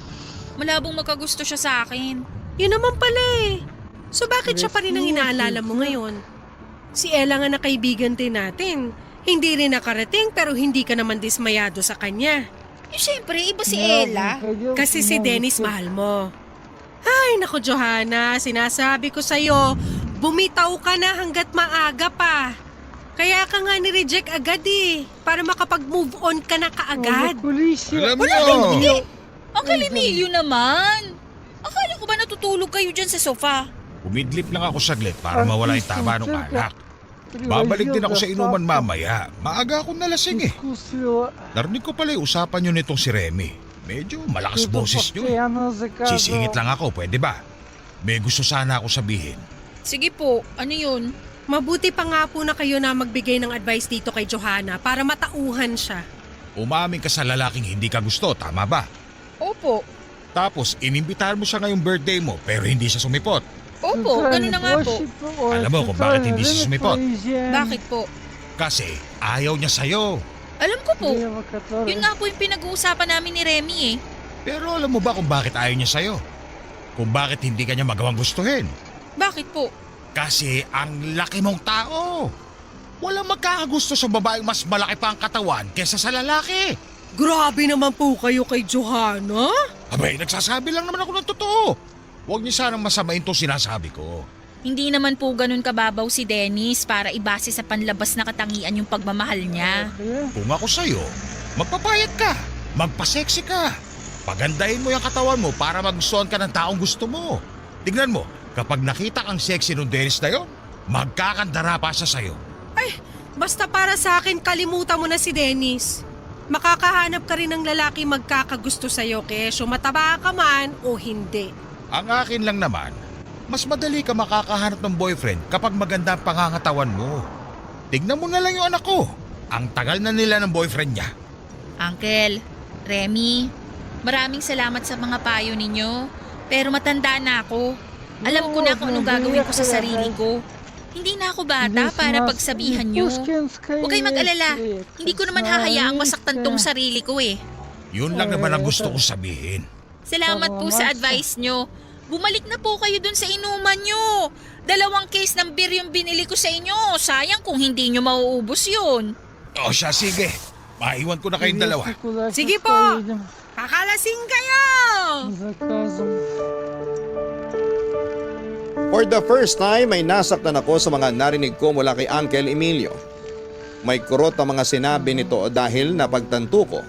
Malabong magkagusto siya sa akin. Yun naman pala eh. So bakit siya pa rin ang inaalala mo ngayon? Si Ella nga na kaibigan din natin. Hindi rin nakarating pero hindi ka naman dismayado sa kanya. Eh syempre, iba si Ella. Kasi si Dennis mahal mo. Ay, naku Johanna, sinasabi ko sa'yo, bumitaw ka na hanggat maaga pa. Kaya ka nga ni-reject agad para makapag-move on ka na kaagad. Alam Wala niyo, hindi. Ang kalimilyo naman. Akala ko ba natutulog kayo dyan sa sofa? umidlip lang ako saglit para mawala yung tama ng alak. Babalik din ako sa inuman mamaya. Maaga akong nalasing eh. Narinig ko pala yung usapan nyo nitong si Remy. Medyo malakas boses nyo eh. Sisingit lang ako, pwede ba? May gusto sana ako sabihin. Sige po, ano yun? Mabuti pa nga po na kayo na magbigay ng advice dito kay Johanna para matauhan siya. Umamin ka sa lalaking hindi ka gusto, tama ba? Opo. Tapos inimbitahan mo siya ngayong birthday mo pero hindi siya sumipot. Opo, ganun na nga po. Alam mo kung bakit hindi siya sumipot? Bakit po? Kasi ayaw niya sa'yo. Alam ko po. Yun nga po yung pinag-uusapan namin ni Remy eh. Pero alam mo ba kung bakit ayaw niya sa'yo? Kung bakit hindi ka niya magawang gustuhin? Bakit po? Kasi ang laki mong tao. Walang magkakagusto sa babaeng mas malaki pa ang katawan kesa sa lalaki. Grabe naman po kayo kay Johanna. Abay, nagsasabi lang naman ako ng totoo. Huwag niyo sanang masamain itong sinasabi ko. Hindi naman po ganun kababaw si Dennis para ibase sa panlabas na katangian yung pagmamahal niya. Kung ako sa'yo, magpapayat ka, magpaseksi ka. Pagandahin mo yung katawan mo para magustuhan ka ng taong gusto mo. Tignan mo, kapag nakita kang sexy nung Dennis na yun, magkakandara pa siya sa'yo. Basta para sa akin, kalimutan mo na si Dennis. Makakahanap ka rin ng lalaki magkakagusto sa'yo, kesyo mataba ka man o hindi. Ang akin lang naman, mas madali ka makakahanap ng boyfriend kapag maganda ang pangangatawan mo. Tignan mo na lang yung anak ko. Ang tagal na nila ng boyfriend niya. Uncle, Remy, maraming salamat sa mga payo ninyo. Pero matanda na ako. Alam ko na kung anong gagawin ko sa sarili ko. Hindi na ako bata para pagsabihan nyo. Huwag kayong mag-alala. Hindi ko naman hahayaang masaktan tong sarili ko eh. Yun lang naman ang gusto ko sabihin. Salamat po sa advice nyo. Bumalik na po kayo dun sa inuman nyo. 2 case ng beer yung binili ko sa inyo. Sayang kung hindi nyo mauubos yun. O siya, sige. Maiwan ko na kayong dalawa. Sige po, kakalasing kayo! For the first time ay nasaktan ako sa mga narinig ko mula kay Uncle Emilio. May kurot ang mga sinabi nito dahil napagtanto ko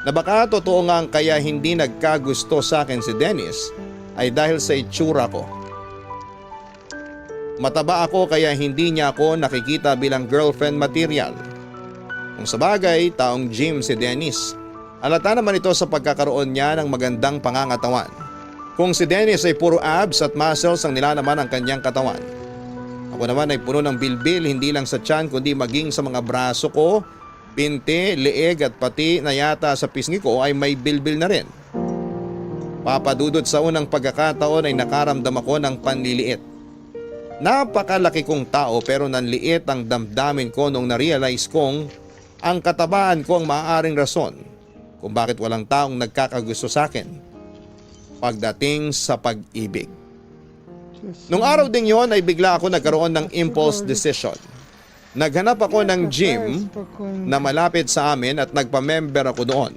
na baka totoo nga ang kaya hindi nagkagusto sa akin si Dennis ay dahil sa itsura ko. Mataba ako kaya hindi niya ako nakikita bilang girlfriend material. Kung sabagay, taong gym si Dennis. Halata naman ito sa pagkakaroon niya ng magandang pangangatawan. Kung si Dennis ay puro abs at muscles ang nilalaman ng kanyang katawan. Ako naman ay puno ng bilbil hindi lang sa tiyan kundi maging sa mga braso ko, binti, leeg at pati na yata sa pisngi ko ay may bilbil na rin. Papadudot sa unang pagkakataon ay nakaramdam ako ng panliliit. Napakalaki kong tao pero nanliit ang damdamin ko nung na-realize kong ang katabaan ko ang maaaring rason kung bakit walang taong nagkakagusto sa akin pagdating sa pag-ibig. Nung araw ding yon ay bigla ako nagkaroon ng impulse decision. Naghanap ako ng gym na malapit sa amin at nagpa-member ako doon.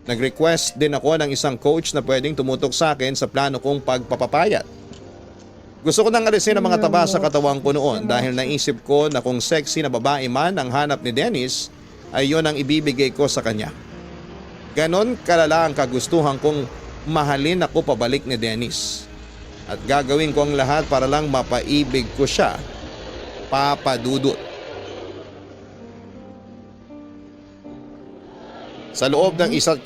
Nag-request din ako ng isang coach na pwedeng tumutok sa akin sa plano kong pagpapapayat. Gusto ko nang alisin ang mga taba sa katawan ko noon dahil naisip ko na kung sexy na babae man ang hanap ni Dennis ay yon ang ibibigay ko sa kanya. Ganon kalala ang kagustuhan kong mahalin ako pabalik ni Dennis. At gagawin ko ang lahat para lang mapaibig ko siya, papadudot. Sa loob ng 1.5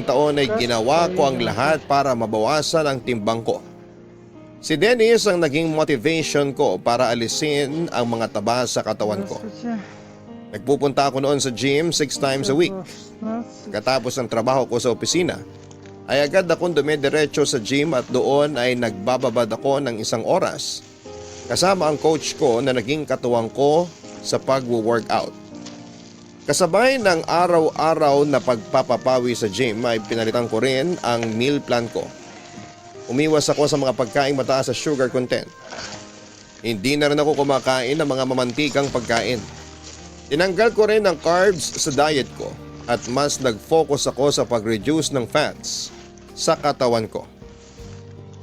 taon ay ginawa ko ang lahat para mabawasan ang timbang ko. Si Dennis ang naging motivation ko para alisin ang mga taba sa katawan ko. Nagpupunta ako noon sa gym 6 times a week. Katapos ng trabaho ko sa opisina, ay agad akong dumidiretso sa gym at doon ay nagbababad ako ng 1 oras kasama ang coach ko na naging katuwang ko sa pag-workout. Kasabay ng araw-araw na pagpapapawi sa gym ay pinalitan ko rin ang meal plan ko. Umiwas ako sa mga pagkain mataas sa sugar content. Hindi na rin ako kumakain ng mga mamantikang pagkain. Tinanggal ko rin ang carbs sa diet ko at mas nag-focus ako sa pag-reduce ng fats sa katawan ko.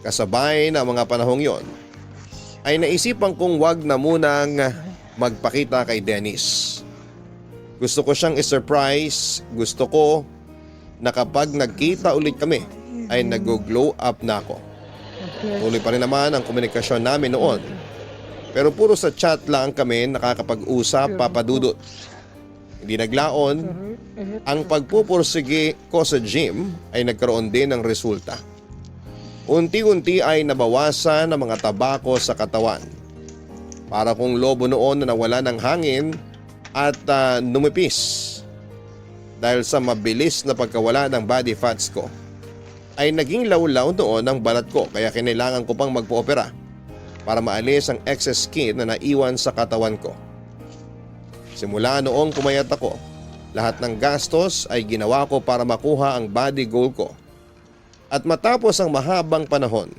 Kasabay na mga panahong yon, ay naisipan kong wag na munang magpakita kay Dennis. Gusto ko siyang i-surprise, gusto ko na kapag nagkita ulit kami ay nag-glow up na ako. Tuloy pa rin naman ang komunikasyon namin noon. Pero puro sa chat lang kami nakakapag-usap, papadudot. Hindi naglaon, ang pagpupursige ko sa gym ay nagkaroon din ng resulta. Unti-unti ay nabawasan ang mga tabako sa katawan. Para kung lobo noon na nawala ng hangin at numipis. Dahil sa mabilis na pagkawala ng body fats ko, ay naging lawlaw noon ang balat ko kaya kinailangan ko pang magpo-opera para maalis ang excess skin na naiwan sa katawan ko. Simula noong pumayat ako, lahat ng gastos ay ginawa ko para makuha ang body goal ko. At matapos ang mahabang panahon,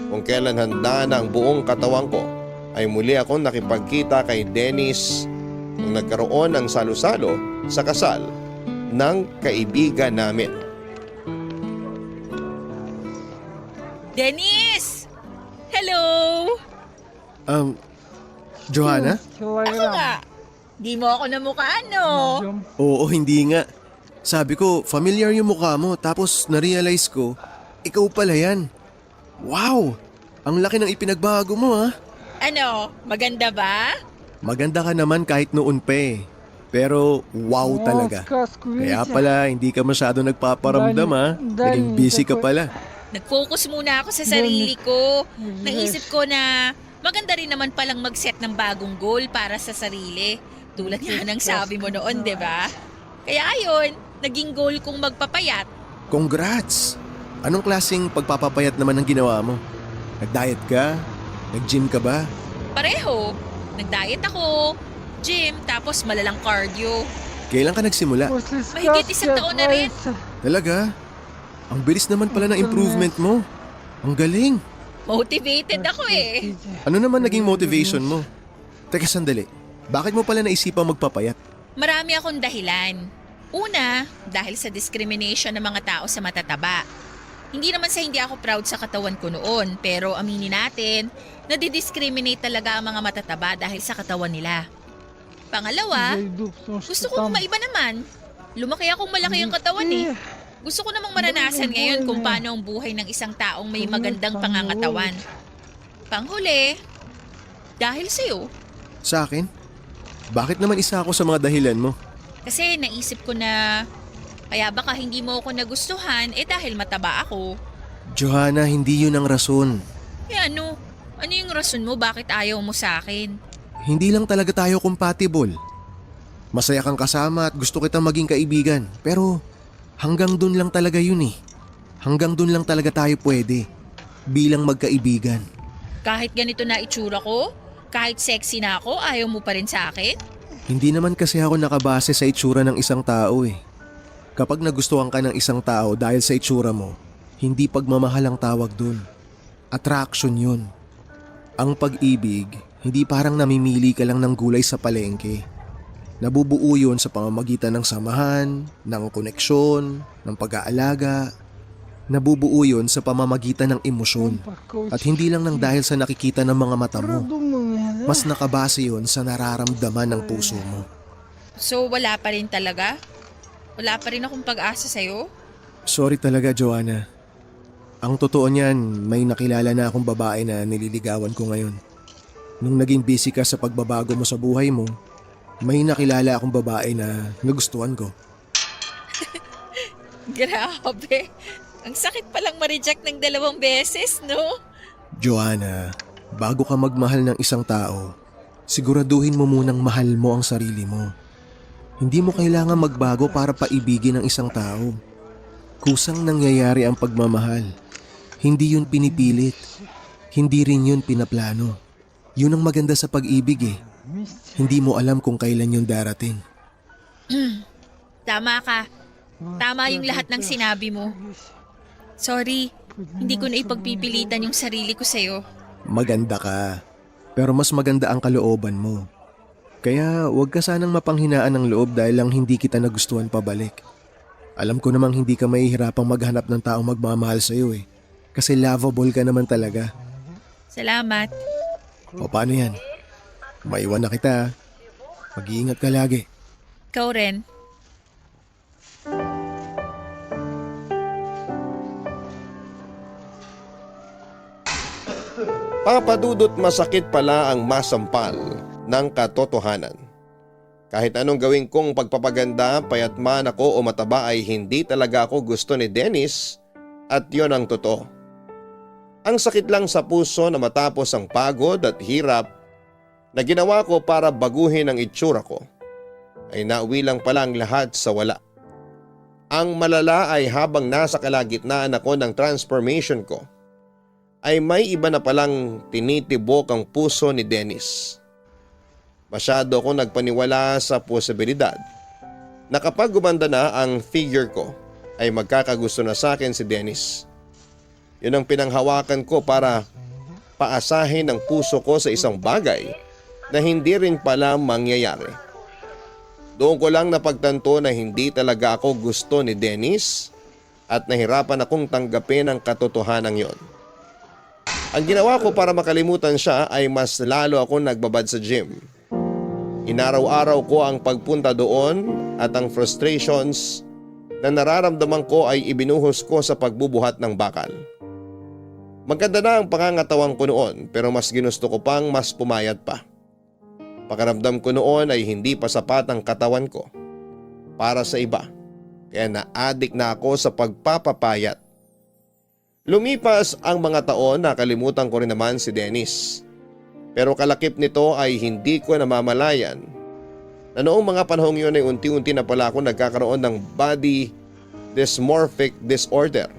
kung kailan handa na ang buong katawan ko, ay muli akong nakipagkita kay Dennis nung nagkaroon ng salo-salo sa kasal ng kaibigan namin. Dennis! Hello! Johanna? Ako nga. Di mo ako namukhaan, no? Oo, hindi nga. Sabi ko, familiar yung mukha mo tapos na-realize ko, ikaw pala yan. Wow! Ang laki ng ipinagbago mo ha. Ano, maganda ba? Maganda ka naman kahit noon pa eh. Pero wow talaga. Kaya pala hindi ka masyado nagpaparamdam ha. Naging busy ka pala. Nag-focus muna ako sa sarili ko. Naisip ko na maganda rin naman palang mag-set ng bagong goal para sa sarili. Tulad nga ng sabi mo noon, di ba? Kaya ayun, naging goal kong magpapayat. Congrats! Anong klaseng pagpapapayat naman ang ginawa mo? Nag-diet ka? Nag-gym ka ba? Pareho. Nag-diet ako, gym, tapos malalang cardio. Kailan ka nagsimula? Mahigit 1 taon na rin. Talaga? Ang bilis naman pala ng improvement mo. Ang galing. Motivated ako eh. Ano naman naging motivation mo? Teka sandali, bakit mo pala naisipang magpapayat? Marami akong dahilan. Una, dahil sa discrimination ng mga tao sa matataba. Hindi naman sa hindi ako proud sa katawan ko noon, pero aminin natin, nadidiscriminate talaga ang mga matataba dahil sa katawan nila. Pangalawa, gusto kong maiba naman. Lumaki akong malaki ang katawan eh. Gusto ko namang maranasan ngayon kung paano ang buhay ng isang taong may magandang pangangatawan. Panghuli, dahil sa'yo. Sa akin? Bakit naman isa ako sa mga dahilan mo? Kasi naisip ko na kaya baka hindi mo ako nagustuhan dahil mataba ako. Johanna, hindi yun ang rason. Ano? Ano yung rason mo bakit ayaw mo sa akin? Hindi lang talaga tayo compatible. Masaya kang kasama at gusto kitang maging kaibigan. Pero hanggang dun lang talaga yun eh. Hanggang dun lang talaga tayo pwede. Bilang magkaibigan. Kahit ganito na itsura ko? Kahit sexy na ako, ayaw mo pa rin sa akin? Hindi naman kasi ako nakabase sa itsura ng isang tao eh. Kapag nagustuhan ka ng isang tao dahil sa itsura mo, hindi pagmamahal ang tawag dun. Attraction yun. Ang pag-ibig, hindi parang namimili ka lang ng gulay sa palengke. Nabubuo yun sa pamamagitan ng samahan, ng koneksyon, ng pag-aalaga. Nabubuo yun sa pamamagitan ng emosyon. At hindi lang ng dahil sa nakikita ng mga mata mo. Mas nakabase yun sa nararamdaman ng puso mo. So wala pa rin talaga? Wala pa rin akong pag-asa sa'yo? Sorry talaga, Joanna. Ang totoo niyan, may nakilala na akong babae na nililigawan ko ngayon. Nung naging busy ka sa pagbabago mo sa buhay mo, may nakilala akong babae na nagustuhan ko. Grabe. Ang sakit palang ma-reject ng 2 beses, no? Joanna, bago ka magmahal ng isang tao, siguraduhin mo munang mahal mo ang sarili mo. Hindi mo kailangan magbago para paibigin ang isang tao. Kusang nangyayari ang pagmamahal. Hindi yun pinipilit. Hindi rin yun pinaplano. Yun ang maganda sa pag-ibig eh. Hindi mo alam kung kailan yun darating. Tama ka. Tama yung lahat ng sinabi mo. Sorry, hindi ko na ipagpipilitan yung sarili ko sa'yo. Maganda ka. Pero mas maganda ang kalooban mo. Kaya huwag ka sanang mapanghinaan ng loob dahil lang hindi kita nagustuhan pabalik. Alam ko namang hindi ka mahihirapang maghanap ng taong magmamahal sa'yo eh. Kasi lovable ka naman talaga. Salamat. O paano yan? Maiwan na kita. Mag-iingat ka lagi. Ikaw rin. Papadudot masakit pala ang masampal ng katotohanan. Kahit anong gawin kong pagpapaganda, payat man ako o mataba ay hindi talaga ako gusto ni Dennis at yon ang totoo. Ang sakit lang sa puso na matapos ang pagod at hirap na ginawa ko para baguhin ang itsura ko ay nauwi lang pala ang lahat sa wala. Ang malala ay habang nasa kalagitnaan ako ng transformation ko ay may iba na palang tinitibok ang puso ni Dennis. Masyado akong nagpaniwala sa posibilidad na kapag gumanda na ang figure ko ay magkakagusto na sa akin si Dennis. Yun ang pinanghawakan ko para paasahin ng puso ko sa isang bagay na hindi rin pala mangyayari. Doon ko lang napagtanto na hindi talaga ako gusto ni Dennis at nahirapan akong tanggapin ang katotohanan yon. Ang ginawa ko para makalimutan siya ay mas lalo ako nagbabad sa gym. Inaraw-araw ko ang pagpunta doon at ang frustrations na nararamdaman ko ay ibinuhos ko sa pagbubuhat ng bakal. Maganda na ang pangangatawan ko noon pero mas ginusto ko pang mas pumayat pa. Pakiramdam ko noon ay hindi pa sapat ang katawan ko para sa iba kaya na-addict na ako sa pagpapapayat. Lumipas ang mga taon, nakalimutan ko rin naman si Dennis. Pero kalakip nito ay hindi ko namamalayan na noong mga panahong yun ay unti-unti na pala ako nagkakaroon ng body dysmorphic disorder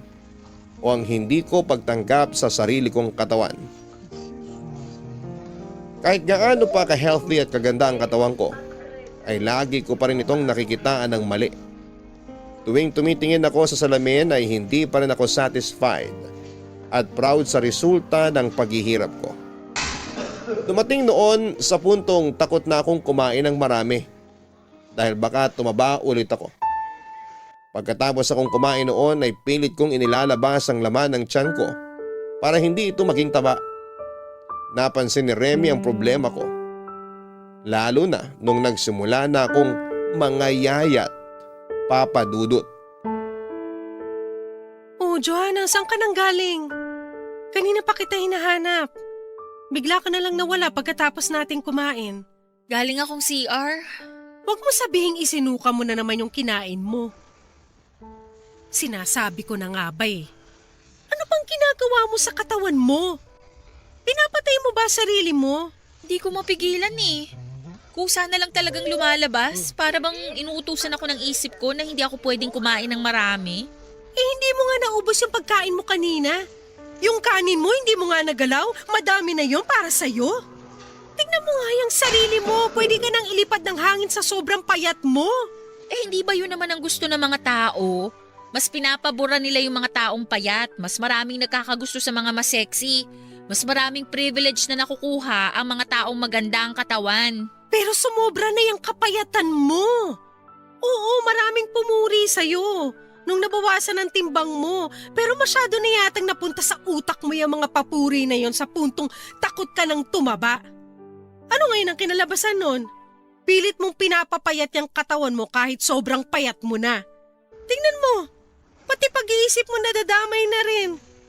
o ang hindi ko pagtanggap sa sarili kong katawan. Kahit gaano pa ka-healthy at kaganda ang katawan ko, ay lagi ko pa rin itong nakikitaan ng mali. Tuwing tumitingin ako sa salamin ay hindi pa rin ako satisfied at proud sa resulta ng paghihirap ko. Dumating noon sa puntong takot na akong kumain ng marami dahil baka tumaba ulit ako. Pagkatapos akong kumain noon ay pilit kong inilalabas ang laman ng tiyan ko para hindi ito maging taba. Napansin ni Remy ang problema ko. Lalo na nung nagsimula na akong mangayayat, Papa Dudut. Oh, Johanna, saan ka nang galing? Kanina pa kita hinahanap. Bigla ka na lang nawala pagkatapos nating kumain. Galing akong CR. Huwag mo sabihing isinuka mo na naman yung kinain mo. Sinasabi ko na nga ba eh. Ano bang ginagawa mo sa katawan mo? Pinapatay mo ba sarili mo? Hindi ko mapigilan eh. Kusa na lang talagang lumalabas para bang inuutusan ako ng isip ko na hindi ako pwedeng kumain ng marami. Eh hindi mo nga naubos yung pagkain mo kanina. Yung kanin mo hindi mo nga nagalaw, madami na yon para sa'yo. Tingnan mo nga yung sarili mo, pwede ka nang ilipad ng hangin sa sobrang payat mo. Eh hindi ba yun naman ang gusto ng mga tao? Mas pinapabura nila yung mga taong payat, mas maraming nagkakagusto sa mga mas sexy, mas maraming privilege na nakukuha ang mga taong maganda ang katawan. Pero sumobra na yung kapayatan mo. Oo, maraming pumuri sa'yo nung nabawasan ang timbang mo. Pero masyado na yatang napunta sa utak mo yung mga papuri na yon sa puntong takot ka nang tumaba. Ano ngayon ang kinalabasan nun? Pilit mong pinapapayat yung katawan mo kahit sobrang payat mo na. Tingnan mo, pati pag-iisip mo nadadamay na rin.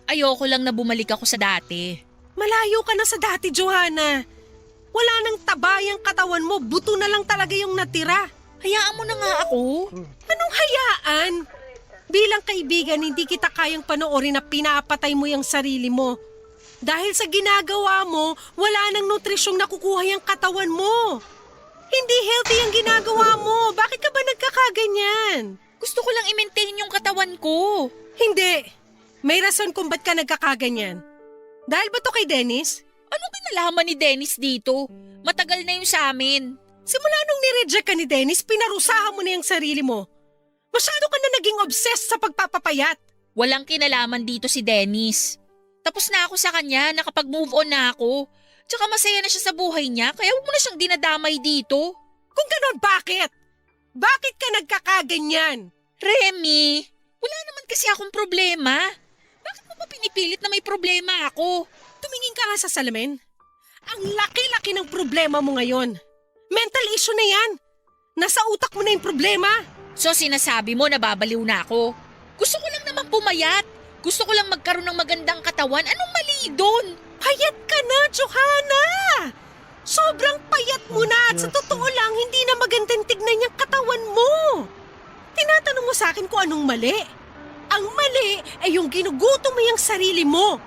Ayoko lang na bumalik ako sa dati. Malayo ka na sa dati, Johanna. Wala nang taba yung katawan mo, buto na lang talaga yung natira. Hayaan mo na nga ako. Anong hayaan? Bilang kaibigan, hindi kita kayang panoorin na pinapatay mo yung sarili mo. Dahil sa ginagawa mo, wala nang nutrisyong nakukuha yung katawan mo. Hindi healthy ang ginagawa mo. Bakit ka ba nagkakaganyan? Gusto ko lang i-maintain yung katawan ko. Hindi. May rason kung ba't ka nagkakaganyan. Dahil ba to kay Dennis? Anong kinalaman ni Dennis dito? Matagal na yung sa amin. Simula nung nireject ka ni Dennis, pinarusahan mo na yung sarili mo. Masyado ka na naging obsessed sa pagpapapayat. Walang kinalaman dito si Dennis. Tapos na ako sa kanya, nakapag-move on na ako. Tsaka masaya na siya sa buhay niya, kaya huwag mo na siyang dinadamay dito. Kung ganon, bakit? Bakit ka nagkakaganyan? Remy, wala naman kasi akong problema. Bakit mo ba pinipilit na may problema ako? Tumingin ka nga sa salamin. Ang laki-laki ng problema mo ngayon. Mental issue na yan. Nasa utak mo na yung problema. So sinasabi mo nababaliw na ako? Gusto ko lang naman pumayat. Gusto ko lang magkaroon ng magandang katawan. Anong mali doon? Payat ka na, Johanna! Sobrang payat mo na at sa totoo lang hindi na magandang tignan yung katawan mo. Tinatanong mo sa akin kung anong mali. Ang mali ay yung ginugutom mo yung sarili mo.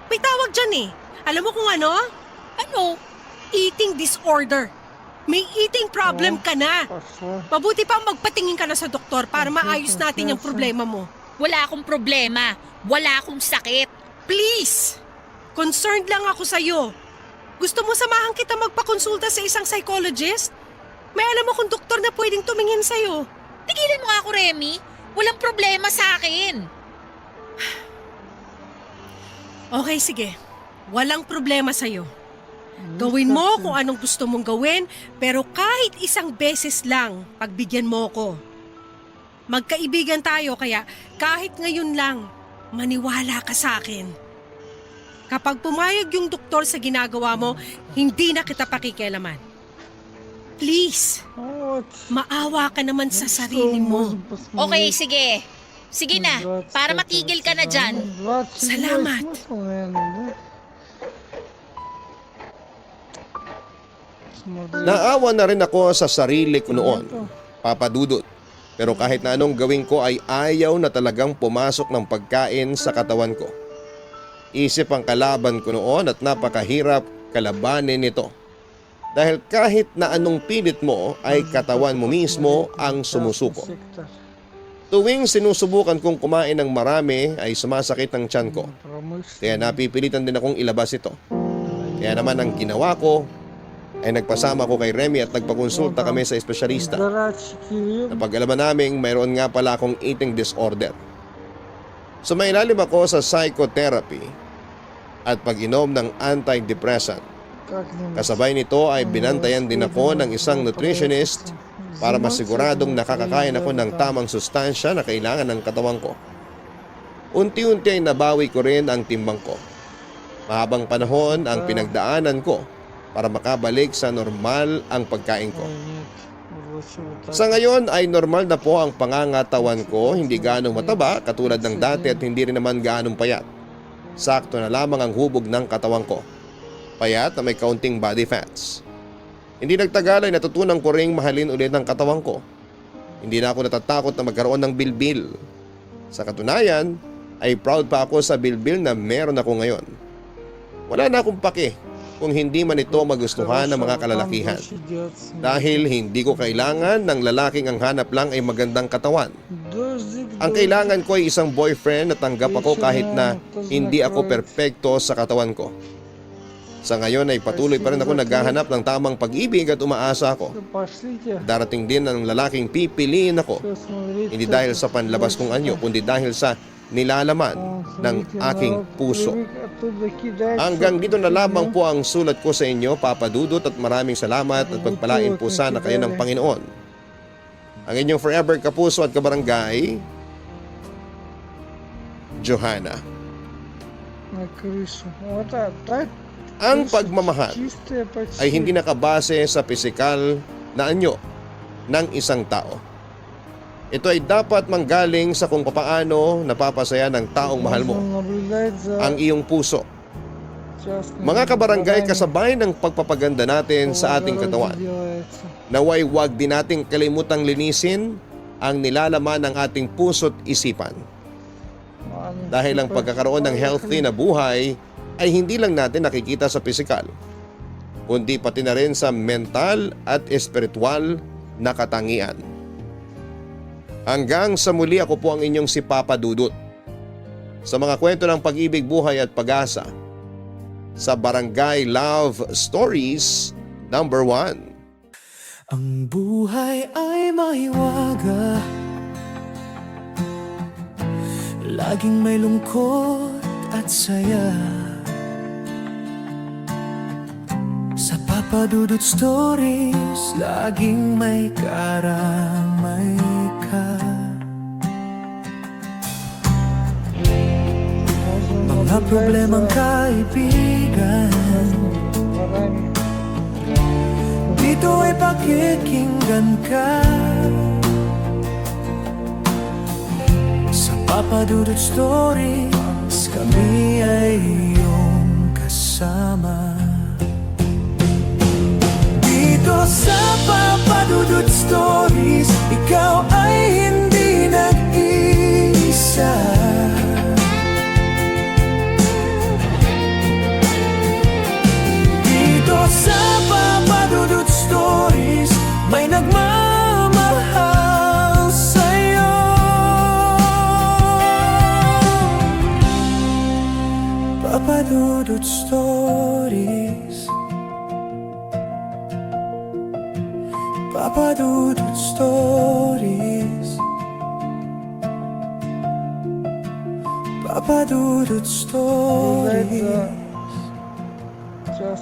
May tawag dyan eh. Alam mo kung ano? Ano? Eating disorder. May eating problem ka na. Mabuti pa magpatingin ka na sa doktor para maayos natin yung problema mo. Wala akong problema. Wala akong sakit. Please! Concerned lang ako sa'yo. Gusto mo samahan kita magpakonsulta sa isang psychologist? May alam akong doktor na pwedeng tumingin sa'yo. Tigilan mo nga ako, Remy. Walang problema sa akin. Okay, sige. Walang problema sa'yo. Gawin mo kung anong gusto mong gawin, pero kahit isang beses lang, pagbigyan mo ko. Magkaibigan tayo, kaya kahit ngayon lang, maniwala ka sa akin. Kapag pumayag yung doktor sa ginagawa mo, hindi na kita pakikialaman. Please, maawa ka naman sa sarili mo. Okay, sige. Sige na, para matigil ka na dyan. Salamat. Naawa na rin ako sa sarili ko noon, Papa Dudut. Pero kahit na anong gawin ko ay ayaw na talagang pumasok ng pagkain sa katawan ko. Isip ang kalaban ko noon at napakahirap kalabanin ito. Dahil kahit na anong pilit mo ay katawan mo mismo ang sumusuko. Tuwing sinusubukan kong kumain ng marami ay sumasakit ang tiyan ko. Kaya napipilitan din akong ilabas ito. Kaya naman ang ginawa ko ay nagpasama ko kay Remy at nagpakonsulta kami sa espesyalista. Napag-alaman namin mayroon nga pala akong eating disorder. Sumailalim ako sa psychotherapy at pag-inom ng antidepressant. Kasabay nito ay binantayan din ako ng isang nutritionist para masiguradong nakakakain ako ng tamang sustansya na kailangan ng katawan ko. Unti-unti ay nabawi ko rin ang timbang ko. Mahabang panahon ang pinagdaanan ko para makabalik sa normal ang pagkain ko. Sa ngayon ay normal na po ang pangangatawan ko, hindi ganong mataba katulad ng dati at hindi rin naman ganong payat. Sakto na lamang ang hubog ng katawan ko. Payat na may kaunting body fats. Hindi nagtagal ay natutunan ko ring mahalin ulit ang katawan ko. Hindi na ako natatakot na magkaroon ng bilbil. Sa katunayan ay proud pa ako sa bilbil na meron ako ngayon. Wala na akong pake kung hindi man ito magustuhan ng mga kalalakihan. Dahil hindi ko kailangan ng lalaking ang hanap lang ay magandang katawan. Ang kailangan ko ay isang boyfriend na tanggap ako kahit na hindi ako perpekto sa katawan ko. Sa ngayon ay patuloy pa rin ako naghahanap ng tamang pag-ibig at umaasa ako. Darating din ang lalaking pipiliin ako. Hindi dahil sa panlabas kong anyo, kundi dahil sa nilalaman ng aking puso. Hanggang dito na lamang po ang sulat ko sa inyo, Papa Dudut, at maraming salamat at pagpalain po sana kayo ng Panginoon. Ang inyong forever kapuso at kabarangay, Johanna. Ang pagmamahal ay hindi nakabase sa pisikal na anyo ng isang tao. Ito ay dapat manggaling sa kung papaano napapasaya ng taong mahal mo ang iyong puso. Mga kabarangay, kasabay ng pagpapaganda natin sa ating katawan, naway wag din nating kalimutang linisin ang nilalaman ng ating puso't isipan. Dahil ang pagkakaroon ng healthy na buhay ay hindi lang natin nakikita sa pisikal, kundi pati na rin sa mental at espiritual na katangian. Hanggang sa muli, ako po ang inyong si Papa Dudut. Sa mga kwento ng pag-ibig, buhay at pag-asa sa Barangay Love Stories #1. Ang buhay ay maiwaga, laging may lungkot at saya. Sa Papa Dudut Stories, laging may karamay ka. Mga problemang kaibigan, dito ay pakikinggan ka. Sa Papa Dudut Stories, kami ay iyong kasama. Dito sa Papa Dudut Stories, ikaw ay hindi nag-iisa. Dito sa Papa Dudut Stories, may nagmamahal sa'yo. Papa Dudut Stories, Papa Dudut Stories, Papa Dudut Stories. Dito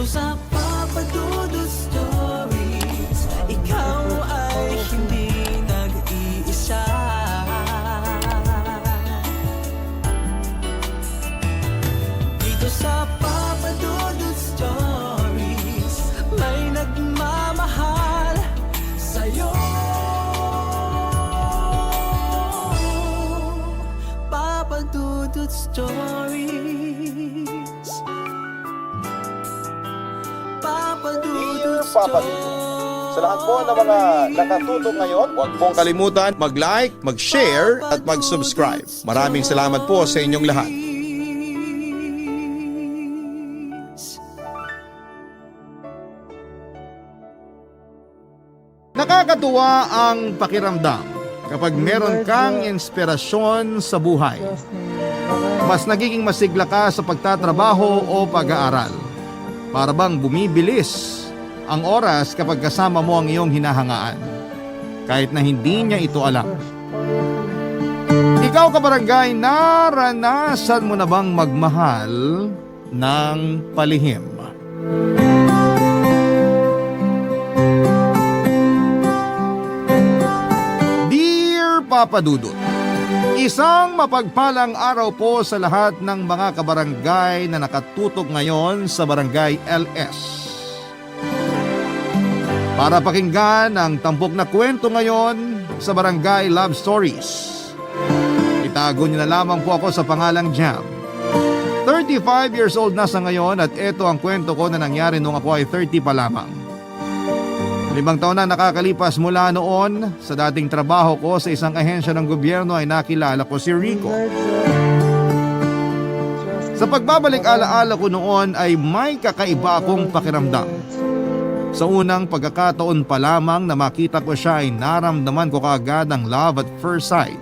sa Papa Dudut Stories, ikaw ay hindi nag-iisa. Dito sa Papa Dudut Stories, may nagmamahal sa'yo. Papa Dudut Stories. Papa Dudut Papa Dudut. Sa lahat po ng mga nakatutok ngayon, huwag pong kalimutan mag-like, mag-share at mag-subscribe. Maraming salamat po sa inyong lahat. Nakakatuwa ang pakiramdam kapag meron kang inspirasyon sa buhay. Mas nagiging masigla ka sa pagtatrabaho o pag-aaral. Para bang bumibilis ang oras kapag kasama mo ang iyong hinahangaan, kahit na hindi niya ito alam. Ikaw kabarangay, naranasan mo na bang magmahal ng palihim? Dear Papa Dudut, isang mapagpalang araw po sa lahat ng mga kabarangay na nakatutok ngayon sa Barangay LS. Para pakinggan ang tampok na kwento ngayon sa Barangay Love Stories. Itago niyo na lamang po ako sa pangalang Jam. 35 years old na sa ngayon at ito ang kwento ko na nangyari nung ako ay 30 pa lamang. 5 taon na nakakalipas mula noon, sa dating trabaho ko sa isang ahensya ng gobyerno ay nakilala ko si Rico. Sa pagbabalik alaala ko noon ay may kakaiba akong pakiramdam. Sa unang pagkakataon pa lamang na makita ko siya ay naramdaman ko kaagad ang love at first sight.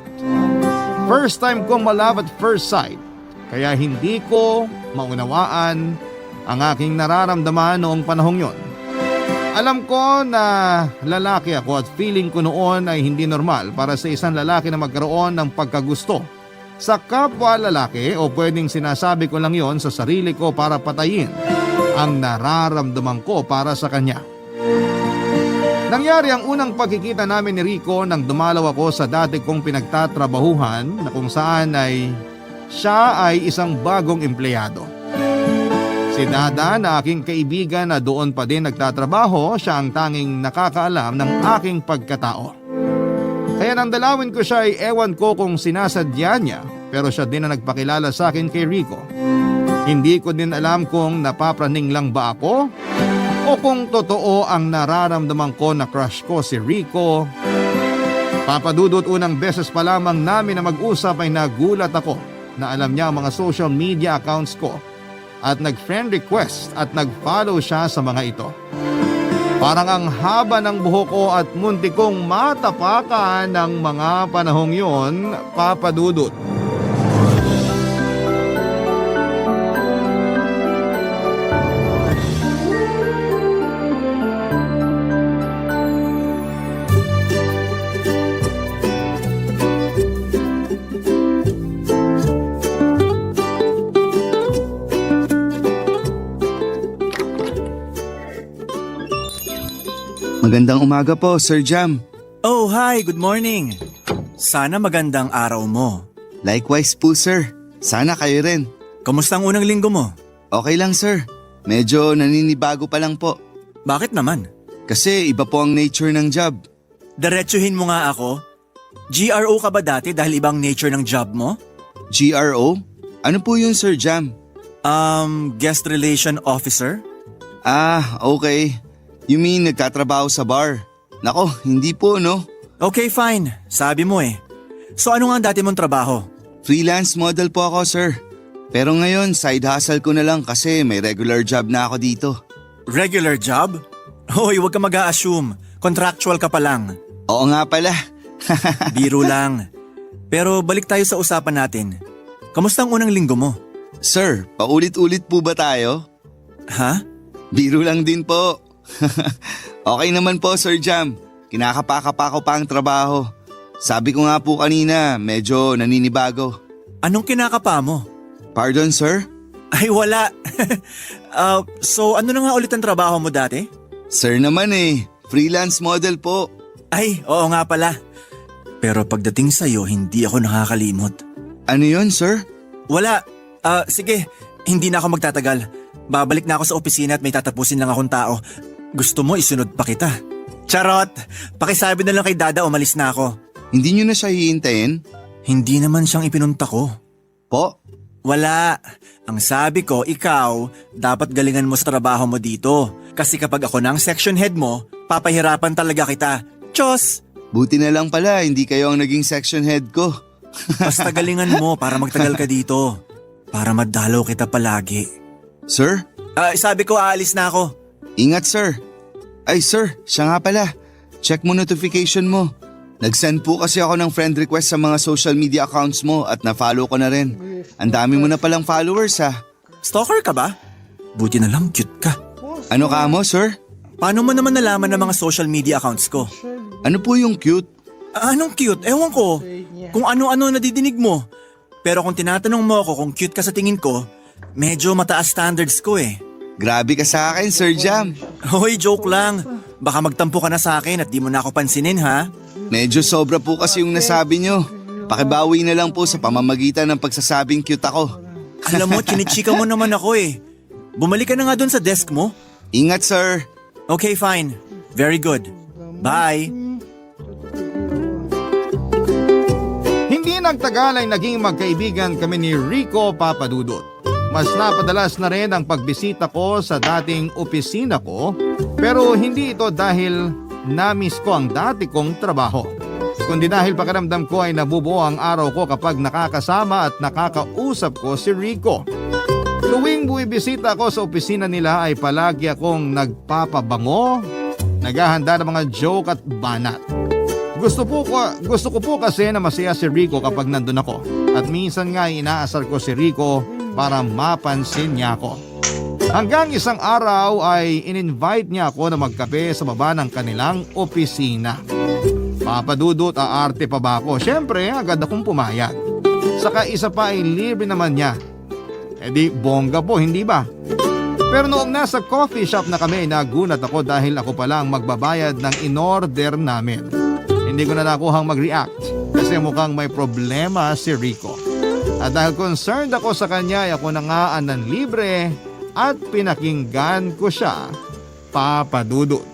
First time kong ma-love at first sight, kaya hindi ko maunawaan ang aking nararamdaman noong panahong yon. Alam ko na lalaki ako at feeling ko noon ay hindi normal para sa isang lalaki na magkaroon ng pagkagusto sa kapwa lalaki, o pwedeng sinasabi ko lang yon sa sarili ko para patayin ang nararamdaman ko para sa kanya. Nangyari ang unang pagkikita namin ni Rico nang dumalaw ako sa dati kong pinagtatrabahuhan na kung saan ay siya ay isang bagong empleyado. Si Dada na aking kaibigan na doon pa din nagtatrabaho, siya ang tanging nakakaalam ng aking pagkatao. Kaya nang dalawin ko siya ay ewan ko kung sinasadya niya, pero siya din na nagpakilala sa akin kay Rico. Hindi ko din alam kung napapraning lang ba ako o kung totoo ang nararamdaman ko na crush ko si Rico. Papa Dudut, unang beses pa lamang namin na mag-usap ay nagulat ako na alam niya ang mga social media accounts ko at nag-friend request at nag-follow siya sa mga ito. Parang ang haba ng buhok ko at munti kong matapakan ng mga panahong yon, Papa Dudut. Magandang umaga po, Sir Jam. Oh, hi, good morning. Sana magandang araw mo. Likewise po, sir. Sana kayo rin. Kamusta ang unang linggo mo? Okay lang, sir. Medyo naninibago pa lang po. Bakit naman? Kasi iba po ang nature ng job. Diretsuhin mo nga ako. GRO ka ba dati dahil ibang nature ng job mo? GRO? Ano po yun, Sir Jam? Guest Relation Officer? Ah, okay. You mean nagtatrabaho sa bar? Nako, hindi po, no? Okay, fine. Sabi mo eh. So ano nga ang dati mong trabaho? Freelance model po ako, sir. Pero ngayon, side hustle ko na lang kasi may regular job na ako dito. Regular job? Hoy, huwag ka mag-a-assume. Contractual ka pa lang. Oo nga pala. Biro lang. Pero balik tayo sa usapan natin. Kamusta ang unang linggo mo? Sir, paulit-ulit po ba tayo? Ha? Biro lang din po. Okay naman po, Sir Jam. Kinakapaka pa ako pa ang trabaho. Sabi ko nga po kanina, medyo naninibago. Anong kinakapa mo? Pardon, sir? Ay, wala. So ano na nga ulit ang trabaho mo dati? Sir naman freelance model po. Ay, oo nga pala. Pero pagdating sa'yo, hindi ako nakakalimot. Ano yon, sir? Wala. Sige, hindi na ako magtatagal. Babalik na ako sa opisina at may tatapusin lang akong tao. Gusto mo isunod pa kita? Charot! Pakisabi na lang kay Dada umalis na ako. Hindi nyo na siya hihintayin? Hindi naman siyang ipinunta ko. Po? Wala. Ang sabi ko, ikaw, dapat galingan mo sa trabaho mo dito. Kasi kapag ako na ang section head mo, papahirapan talaga kita. Tiyos! Buti na lang pala, hindi kayo ang naging section head ko. Basta galingan mo para magtagal ka dito. Para madalaw kita palagi. Sir? Sabi ko, aalis na ako. Ingat, sir. Ay, sir, siya nga pala. Check mo notification mo. Nag-send po kasi ako ng friend request sa mga social media accounts mo at na-follow ko na rin. Ang dami mo na palang followers, ha? Stalker ka ba? Buti na lang cute ka. Ano ka mo, sir? Paano mo naman nalaman ng mga social media accounts ko? Ano po yung cute? Anong cute? Ewan ko. Kung ano-ano nadidinig mo. Pero kung tinatanong mo ako kung cute ka sa tingin ko, medyo mataas standards ko eh. Grabe ka sa akin, Sir Jam. Hoy, joke lang. Baka magtampo ka na sa akin at di mo na ako pansinin ha? Medyo sobra po kasi yung nasabi nyo. Pakibawi na lang po sa pamamagitan ng pagsasabing cute ako. Alam mo, chinichika mo naman ako eh. Bumalik ka na nga dun sa desk mo. Ingat, sir. Okay, fine. Very good. Bye. Hindi nagtagal ay naging magkaibigan kami ni Rico Papadudot. Mas napadalas na rin ang pagbisita ko sa dating opisina ko, pero hindi ito dahil na-miss ko ang dati kong trabaho, kundi dahil pakiramdam ko ay nabubuo ang araw ko kapag nakakasama at nakakausap ko si Rico. Tuwing buwibisita ko sa opisina nila ay palagi akong nagpapabango, naghahanda ng mga joke at banat. Gusto ko po kasi na masaya si Rico kapag nandun ako, at minsan nga inaasar ko si Rico para mapansin niya ako. Hanggang isang araw ay in-invite niya ako na magkape sa baba ng kanilang opisina. Papadudot, aarte pa ba ako? Siyempre, agad akong pumayag. Saka isa pa ay libre naman niya. E di bongga po, hindi ba? Pero noong nasa coffee shop na kami, nagulat ako dahil ako pala ang magbabayad ng in-order namin. Hindi ko na nakuhang mag-react kasi mukhang may problema si Rico. At dahil concerned ako sa kanya, ay ako na nga ang libre at pinakinggan ko siya, Papadudot.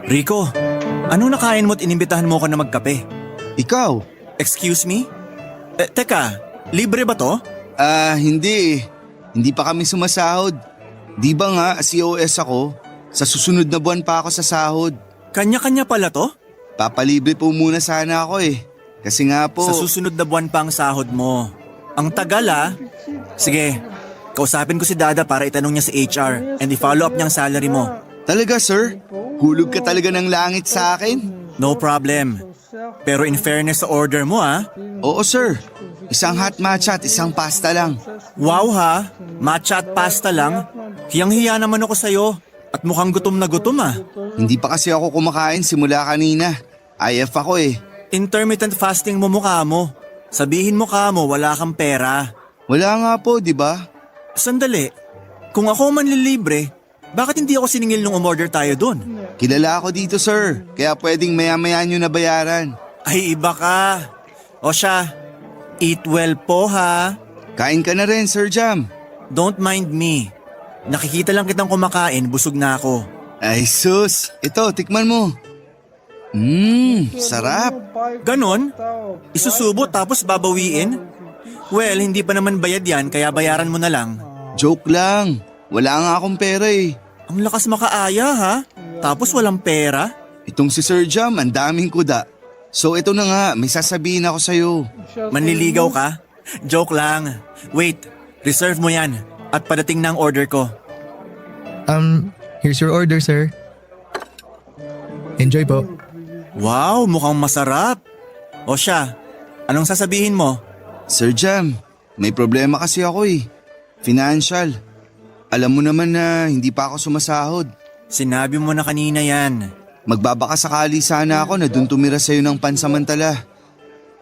Rico, anong nakain mo at inimbitahan mo ko na magkape? Ikaw? Excuse me? Teka, libre ba to? Hindi. Hindi pa kami sumasahod. Di ba nga, COS ako? Sa susunod na buwan pa ako sa sahod. Kanya-kanya pala to? Papalibre po muna sana ako Kasi nga po… Sa susunod na buwan pa ang sahod mo. Ang tagal ah. Sige, kausapin ko si Dada para itanong niya sa HR and i-follow up niya ang salary mo. Talaga, sir? Hulog ka talaga ng langit sa akin? No problem. Pero in fairness sa order mo ah. Oo, sir. Isang hot matcha at isang pasta lang. Wow ha, matcha at pasta lang. Hiyang-hiya naman ako sa'yo. At mukhang gutom na gutom ah. Hindi pa kasi ako kumakain simula kanina. IF ako Intermittent fasting mo mukha mo. Sabihin mo ka mo wala kang pera. Wala nga po, di ba? Sandali, kung ako manlilibre, bakit hindi ako siningil nung umorder tayo dun? Kilala ako dito, sir. Kaya pwedeng maya-maya nyo na bayaran. Ay iba ka. O siya, eat well po ha. Kain ka na rin, Sir Jam. Don't mind me. Nakikita lang kitang kumakain, busog na ako. Ay sus, ito, tikman mo. Sarap. Ganon? Isusubo tapos babawiin? Well, hindi pa naman bayad yan kaya bayaran mo na lang. Joke lang. Wala nga akong pera Ang lakas makaaya ha? Tapos walang pera? Itong si Sir Jam, ang daming kuda. So ito na nga, may sasabihin ako sa'yo. Manliligaw ka? Joke lang. Wait, reserve mo yan. At padating na ang order ko. Here's your order, sir. Enjoy po. Wow, mukhang masarap. O siya, anong sasabihin mo? Sir Jam, may problema kasi ako eh. Financial. Alam mo naman na hindi pa ako sumasahod. Sinabi mo na kanina yan. Magbabaka sakali sana ako na dun tumira sa'yo ng pansamantala.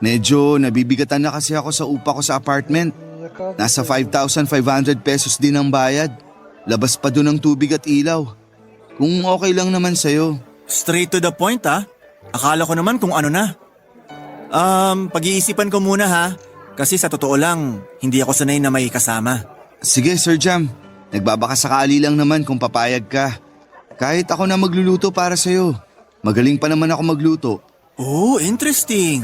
Medyo nabibigatan na kasi ako sa upa ko sa apartment. Nasa 5,500 pesos din ang bayad. Labas pa dun ang tubig at ilaw. Kung okay lang naman sa'yo. Straight to the point ha. Akala ko naman kung ano na. Pag-iisipan ko muna ha. Kasi sa totoo lang, hindi ako sanay na may kasama. Sige Sir Jam, nagbabaka sakali lang naman kung papayag ka. Kahit ako na magluluto para sa'yo. Magaling pa naman ako magluto. Oh, interesting.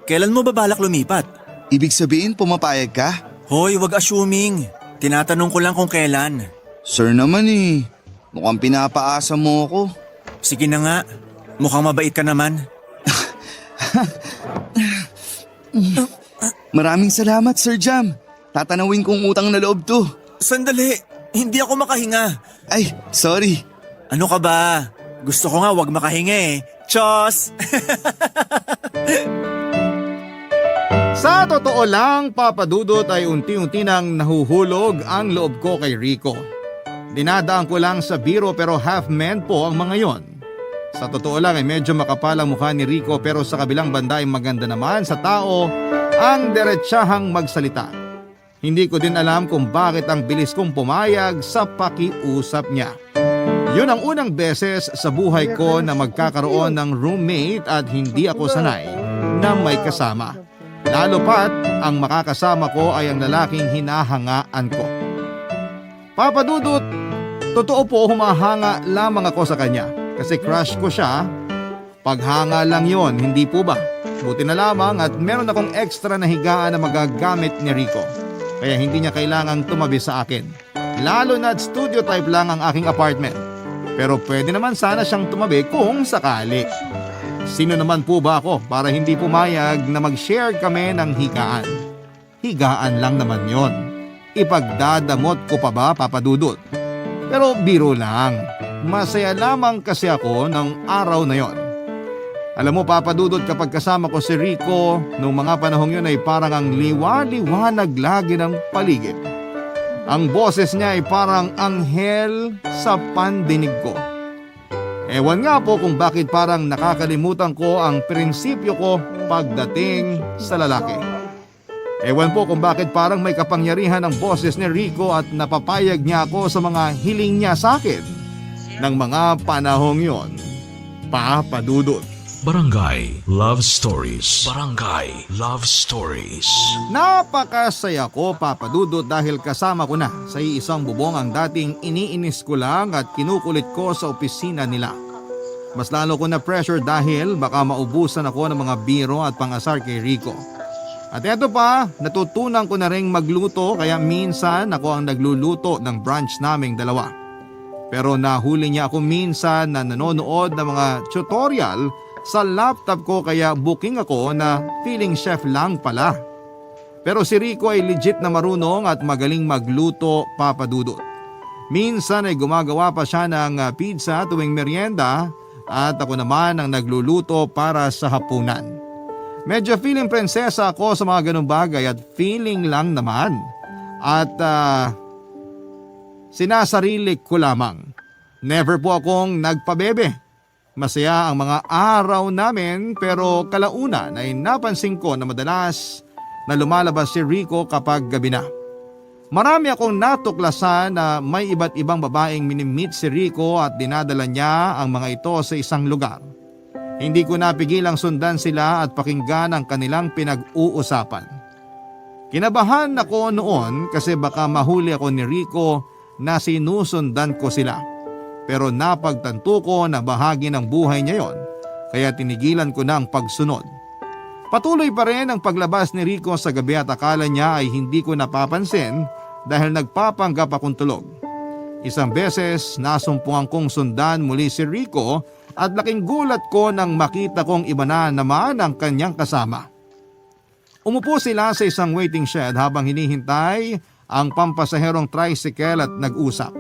Kailan mo ba balak lumipat? Ibig sabihin pumapayag ka? Hoy, wag assuming. Tinatanong ko lang kung kailan. Sir naman eh, mukhang pinapaasa mo ako. Sige na nga. Mukhang mabait ka naman. Maraming salamat Sir Jam. Tatanawin kong utang na loob to. Sandali, hindi ako makahinga. Ay, sorry. Ano ka ba? Gusto ko nga wag makahinga eh. Chos! Sa totoo lang, Papa Dudut, ay unti-unti nang nahuhulog ang loob ko kay Rico. Dinadaan ko lang sa biro pero half men po ang mga yon. Sa totoo lang ay medyo makapal ang mukha ni Rico pero sa kabilang banda ay maganda naman sa tao ang diretsahang magsalita. Hindi ko din alam kung bakit ang bilis kong pumayag sa pakiusap niya. Yun ang unang beses sa buhay ko na magkakaroon ng roommate at hindi ako sanay na may kasama. Lalo pat ang makakasama ko ay ang lalaking hinahangaan ko. Papa Dudut, totoo po humahanga lamang ako sa kanya kasi crush ko siya. Paghanga lang yon, hindi po ba? Buti na lamang at meron akong extra na higaan na magagamit ni Rico. Kaya hindi niya kailangang tumabi sa akin. Lalo na't studio type lang ang aking apartment. Pero pwede naman sana siyang tumabi kung sakali. Sino naman po ba ako para hindi pumayag na mag-share kami ng higaan? Higaan lang naman yon. Ipagdadamot ko pa ba, Papa Dudut? Pero biro lang. Masaya lamang kasi ako ng araw na yon. Alam mo Papa Dudut, kapag kasama ko si Rico, nung mga panahong yun ay parang ang liwa-liwanag lagi ng paligid. Ang boses niya ay parang anghel sa pandinig ko. Ewan nga po kung bakit parang nakakalimutan ko ang prinsipyo ko pagdating sa lalaki. Ewan po kung bakit parang may kapangyarihan ang boses ni Rico at napapayag niya ako sa mga hiling niya sa akin ng mga panahong yon. Papa Dudut. Barangay Love Stories. Barangay Love Stories. Napakasaya ko, Papa Dudut, dahil kasama ko na sa isang bubong ang dating iniinis ko lang at kinukulit ko sa opisina nila. Mas lalo ko na pressure dahil baka maubusan ako ng mga biro at pangasar kay Rico. At eto pa, natutunan ko na ring magluto kaya minsan ako ang nagluluto ng brunch naming dalawa. Pero nahuli niya ako minsan na nanonood ng mga tutorial sa laptop ko kaya booking ako na feeling chef lang pala. Pero si Rico ay legit na marunong at magaling magluto, Papa Dudut. Minsan ay gumagawa pa siya ng pizza tuwing merienda at ako naman ang nagluluto para sa hapunan. Medyo feeling prinsesa ako sa mga ganung bagay at feeling lang naman. At sinasarili ko lamang. Never po akong nagpabebe. Masaya ang mga araw namin pero kalaunan ay napansin ko na madalas na lumalabas si Rico kapag gabi na. Marami akong natuklasan na may iba't ibang babaeng minimit si Rico at dinadala niya ang mga ito sa isang lugar. Hindi ko napigilang sundan sila at pakinggan ang kanilang pinag-uusapan. Kinabahan ako noon kasi baka mahuli ako ni Rico na sinusundan ko sila. Pero napagtanto ko na bahagi ng buhay niya yon, kaya tinigilan ko na ang pagsunod. Patuloy pa rin ang paglabas ni Rico sa gabi at akala niya ay hindi ko napapansin dahil nagpapanggap akong tulog. Isang beses nasumpungan kong sundan muli si Rico at laking gulat ko nang makita kong iba na naman ang kanyang kasama. Umupo sila sa isang waiting shed habang hinihintay ang pampasaherong tricycle at nag-usap.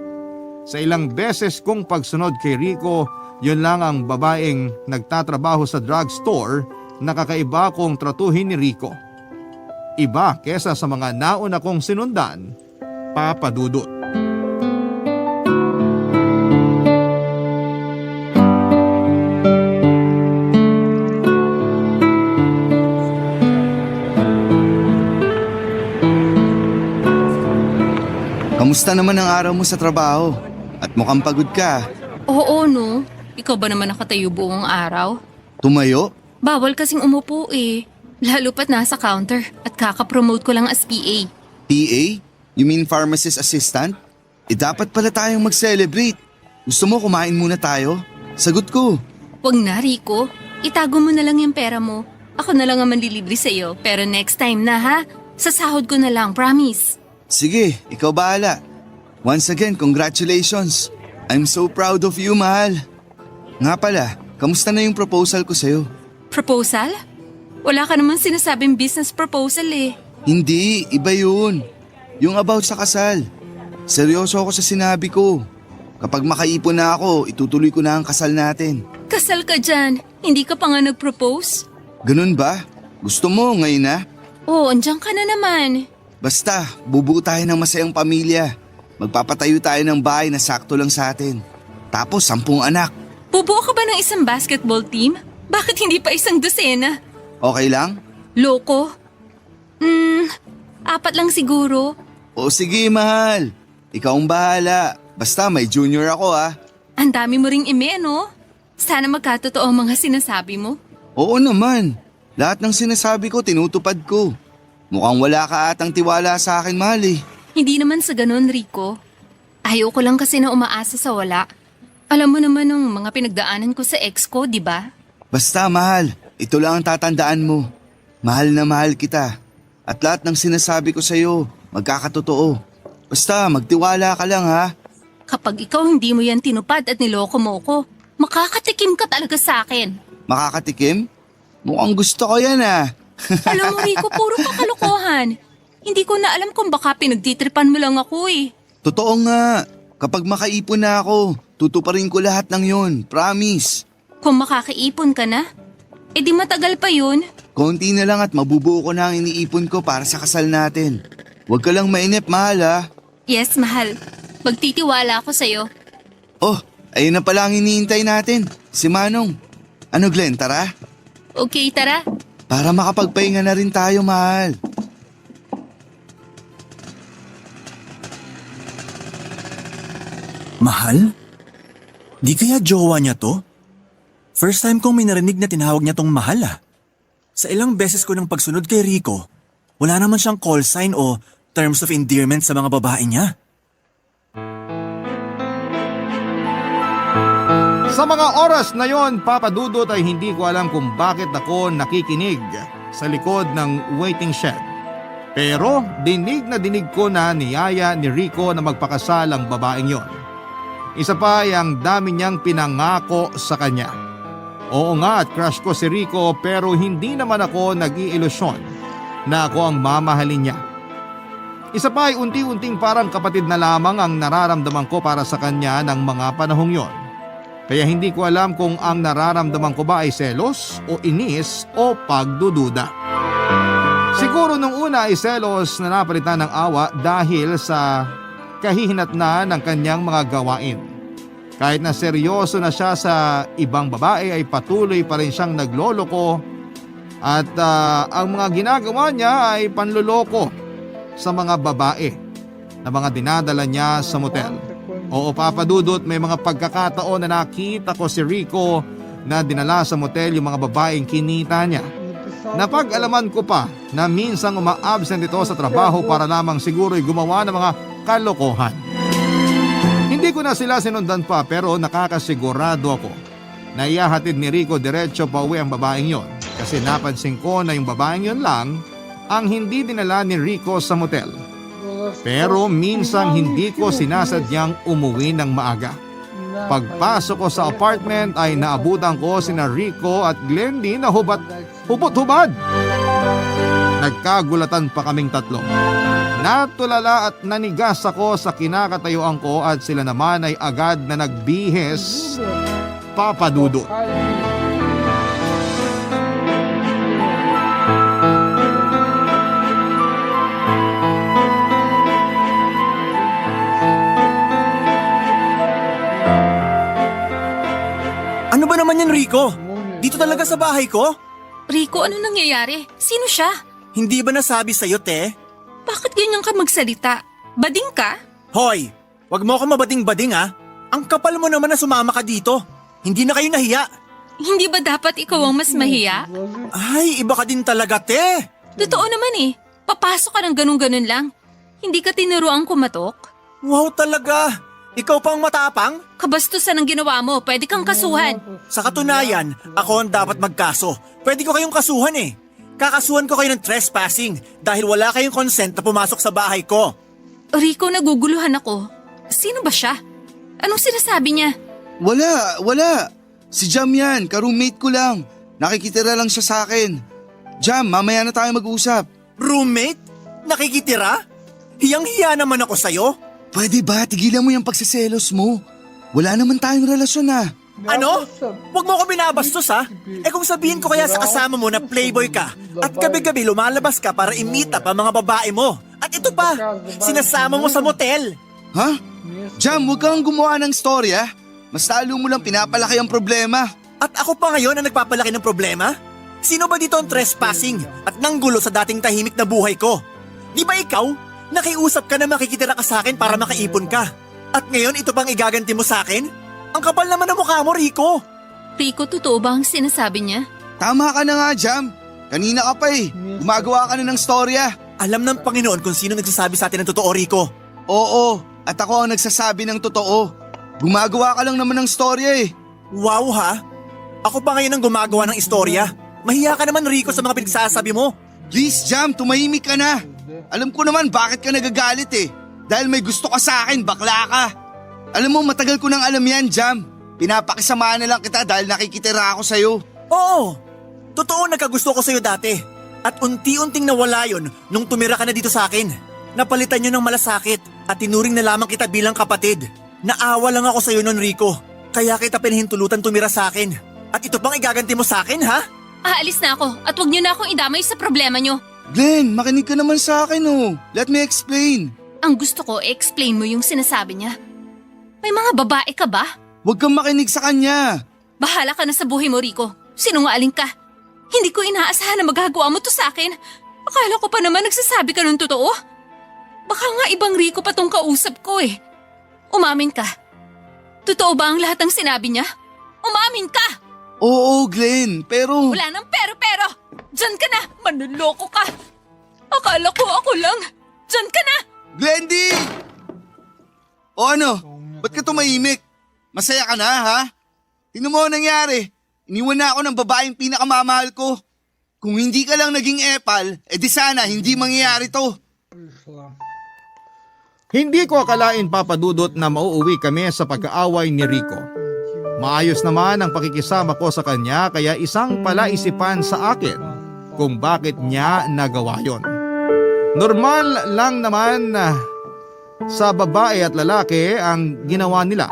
Sa ilang beses kong pagsunod kay Rico, Yun lang ang babaeng nagtatrabaho sa drugstore na kakaiba kong tratuhin ni Rico. Iba kesa sa mga nauna kong sinundan, Papa Dudut. Kamusta naman ang araw mo sa trabaho? At mukhang pagod ka. Oo, no. Ikaw ba naman nakatayo buong araw? Tumayo? Bawal kasing umupo eh. Lalo pat nasa counter at kakapromote ko lang as PA. PA? You mean pharmacist assistant? Dapat pala tayong mag-celebrate. Gusto mo kumain muna tayo? Sagot ko. Wag na, Rico. Itago mo na lang yung pera mo. Ako na lang ang manlilibre sa'yo. Pero next time na ha. Sa sahod ko na lang, promise. Sige, ikaw bahala. Once again, congratulations. I'm so proud of you, mahal. Nga pala, kamusta na yung proposal ko sa'yo? Proposal? Wala ka naman sinasabing business proposal eh. Hindi, iba yun. Yung about sa kasal. Seryoso ako sa sinabi ko. Kapag makaipon na ako, itutuloy ko na ang kasal natin. Kasal ka dyan. Hindi ka pa nga nag-propose? Ganun ba? Gusto mo ngayon na? Oo, andyan ka na naman. Basta, bubuo tayo ng masayang pamilya. Magpapatayo tayo ng bahay na sakto lang sa atin. Tapos 10 anak. Bubuo ka ba ng isang basketball team? Bakit hindi pa isang dosena? Okay lang? Loko? 4 lang siguro. O sige, mahal. Ikaw ang bahala. Basta may junior ako Ang dami mo ring ime, no? Sana magkatotoo ang mga sinasabi mo. Oo naman. Lahat ng sinasabi ko tinutupad ko. Mukhang wala ka atang tiwala sa akin, mahal eh. Hindi naman sa ganun, Rico. Ayoko lang kasi na umaasa sa wala. Alam mo naman ng mga pinagdaanan ko sa ex ko, di ba? Basta, mahal. Ito lang ang tatandaan mo. Mahal na mahal kita. At lahat ng sinasabi ko sa'yo, magkakatotoo. Basta, magtiwala ka lang ha. Kapag ikaw hindi mo yan tinupad at niloko mo ko, makakatikim ka talaga sa akin. Makakatikim? Mukhang gusto ko yan Alam mo, Rico, puro kakalokohan. Hindi ko na alam kung baka pinagtitripan mo lang ako eh. Totoo nga. Kapag makaipon na ako, tutuparin ko lahat ng yun. Promise. Kung makakaipon ka na, edi matagal pa yun. Konti na lang at mabubuo ko na ang iniipon ko para sa kasal natin. Huwag ka lang mainip, mahal Yes, mahal. Magtitiwala ako sa'yo. Oh, ayun na pala ang iniintay natin. Si Manong. Ano, Glenn, tara? Okay, tara. Para makapagpahinga na rin tayo, mahal. Mahal? Di kaya jowa niya to? First time kong may narinig na tinawag niya tong mahal Sa ilang beses ko ng pagsunod kay Rico, wala naman siyang call sign o terms of endearment sa mga babae niya. Sa mga oras na yon, Papa Dudut, ay hindi ko alam kung bakit ako nakikinig sa likod ng waiting shed. Pero dinig na dinig ko na niyaya ni Rico na magpakasal ang babaeng yon. Isa pa ay ang dami niyang pinangako sa kanya. Oo nga at crush ko si Rico pero hindi naman ako nag-iilusyon na ako ang mamahalin niya. Isa pa ay unti-unting parang kapatid na lamang ang nararamdaman ko para sa kanya ng mga panahong yon. Kaya hindi ko alam kung ang nararamdaman ko ba ay selos o inis o pagdududa. Siguro nung una ay selos na napalitan ng awa dahil sa kahihinatnan ng kanyang mga gawain. Kahit na seryoso na siya sa ibang babae ay patuloy pa rin siyang nagloloko at ang mga ginagawa niya ay panloloko sa mga babae na mga dinadala niya sa motel. Oo, Papa Dudut, may mga pagkakataon na nakita ko si Rico na dinala sa motel yung mga babaeng kinita niya. Napag-alaman ko pa na minsang uma-absent ito sa trabaho para lamang siguro'y gumawa ng mga kalokohan. Hindi ko na sila sinundan pa pero nakakasigurado ako na ihahatid ni Rico diretso pa uwi ang babaeng yon kasi napansin ko na yung babaeng yon lang ang hindi dinala ni Rico sa motel. Pero minsang hindi ko sinasadyang umuwi ng maaga. Pagpasok ko sa apartment ay naabutan ko sina Rico at Glendy na hubot-hubad. Nagkagulatan pa kaming tatlo. Natulala at nanigas ako sa kinakatayuan ko at sila naman ay agad na nagbihis Papa Dudut. Ano ba naman yan, Rico? Dito talaga sa bahay ko? Rico, ano nangyayari? Sino siya? Hindi ba nasabi sa'yo, te? Bakit ganyan ka magsalita? Bading ka? Hoy, wag mo ako mabading-bading ha. Ang kapal mo naman na sumama ka dito. Hindi na kayo nahiya. Hindi ba dapat ikaw ang mas mahiya? Ay, iba ka din talaga, te. Totoo naman eh. Papasok ka ng ganun-ganun lang. Hindi ka tinuruan kumatok? Wow talaga. Ikaw pang matapang? Kabastusan ang ginawa mo. Pwede kang kasuhan. Sa katunayan, ako ang dapat magkaso. Pwede ko kayong kasuhan eh. Kakasuhan ko kayo ng trespassing dahil wala kayong consent na pumasok sa bahay ko. Rico, naguguluhan ako. Sino ba siya? Anong sinasabi niya? Wala. Si Jam yan, ka-roommate ko lang. Nakikitira lang siya sa akin. Jam, mamaya na tayo mag-usap. Roommate? Nakikitira? Hiyang-hiya naman ako sa'yo. Pwede ba, tigilan mo yung pagsiselos mo? Wala naman tayong relasyon ah. Ano? Huwag mo ko binabastos ha? Eh kung sabihin ko kaya sa kasama mo na playboy ka at gabi-gabi lumalabas ka para i-meet up ang mga babae mo. At ito pa, sinasama mo sa motel. Ha? Jam, huwag kang gumawa ng storya. Mas lalo mo lang pinapalaki ang problema. At ako pa ngayon ang nagpapalaki ng problema? Sino ba dito ang trespassing at nanggulo sa dating tahimik na buhay ko? Di ba ikaw? Nakiusap ka na makikitira ka sa akin para makaipon ka. At ngayon ito pang igaganti mo sa akin? Ang kapal naman ng mukha mo, Rico. Rico, totoo ba ang sinasabi niya? Tama ka na nga, Jam. Kanina ka pa eh. Gumagawa ka na ng storya. Alam ng Panginoon kung sino nagsasabi sa atin ng totoo, Rico. Oo, at ako ang nagsasabi ng totoo. Gumagawa ka lang naman ng storya eh. Wow ha? Ako pa ngayon ang gumagawa ng istorya. Mahiya ka naman, Rico, sa mga pinagsasabi mo. Please, Jam, tumahimik ka na. Alam ko naman bakit ka nagagalit eh. Dahil may gusto ka sa akin, bakla ka. Alam mo, matagal ko nang alam yan, Jam. Pinapakisamahan na lang kita dahil nakikitira ako sa'yo. Oo, totoo nagkagusto ko sa'yo dati. At unti-unting nawala yon nung tumira ka na dito sa akin. Napalitan nyo ng malasakit at tinuring na lamang kita bilang kapatid. Naawa lang ako sa'yo nun, Rico. Kaya kita pinahintulutan tumira sa akin. At ito pang igaganti mo sa akin, ha? Aalis na ako at huwag niyo na akong idamay sa problema niyo. Glenn, makinig ka naman sa akin oh. Let me explain. Ang gusto ko, explain mo yung sinasabi niya. May mga babae ka ba? Huwag kang makinig sa kanya. Bahala ka na sa buhay mo, Rico. Sinungaling ka. Hindi ko inaasahan na magagawa mo to sa akin. Akala ko pa naman nagsasabi ka ng totoo. Baka nga ibang Rico pa tong kausap ko eh. Umamin ka. Totoo ba ang lahat ng sinabi niya? Umamin ka! Oo, Glenn, pero... Wala nang pero-pero! Diyan ka na! Manloloko ka! Akala ko ako lang! Diyan ka na! Glendy! O ano? Ba't ka tumahimik? Masaya ka na, ha? Tingnan mo ang nangyari. Iniwan na ako ng babaeng pinakamamahal ko. Kung hindi ka lang naging epal, edi sana hindi mangyayari to. Hindi ko akalain, Papa Dudut, na mauuwi kami sa pag-aaway ni Rico. Maayos naman ang pakikisama ko sa kanya kaya isang palaisipan sa akin kung bakit niya nagawa yon. Normal lang naman sa babae at lalaki ang ginawa nila.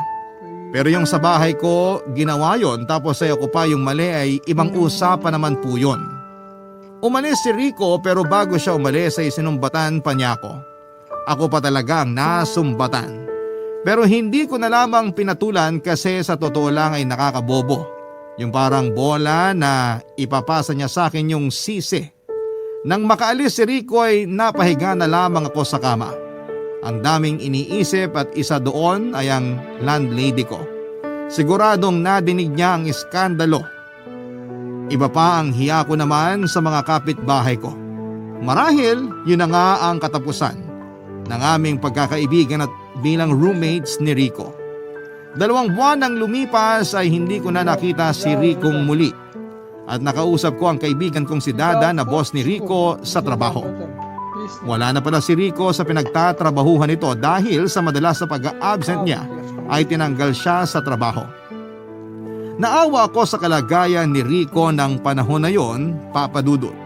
Pero yung sa bahay ko, ginawa yon tapos sa'yo ko pa yung mali ay ibang usapan naman po yun. Umalis si Rico pero bago siya umalis ay sinumbatan pa niya ako. Ako pa talagang nasumbatan. Pero hindi ko na lamang pinatulan kasi sa totoo lang ay nakakabobo. Yung parang bola na ipapasa niya sa akin yung sisi. Nang makaalis si Rico ay napahiga na lamang ako sa kama. Ang daming iniisip at isa doon ay ang landlady ko. Siguradong nadinig niya ang iskandalo. Iba pa ang hiya ko naman sa mga kapitbahay ko. Marahil yun na nga ang katapusan ng aming pagkakaibigan at bilang roommates ni Rico. 2 buwan nang lumipas ay hindi ko na nakita si Rico muli at nakausap ko ang kaibigan kong si Dada na boss ni Rico sa trabaho. Wala na pala si Rico sa pinagtatrabahuhan nito dahil sa madalas na pag-absent niya ay tinanggal siya sa trabaho. Naawa ako sa kalagayan ni Rico ng panahon na yon, Papa Dudut.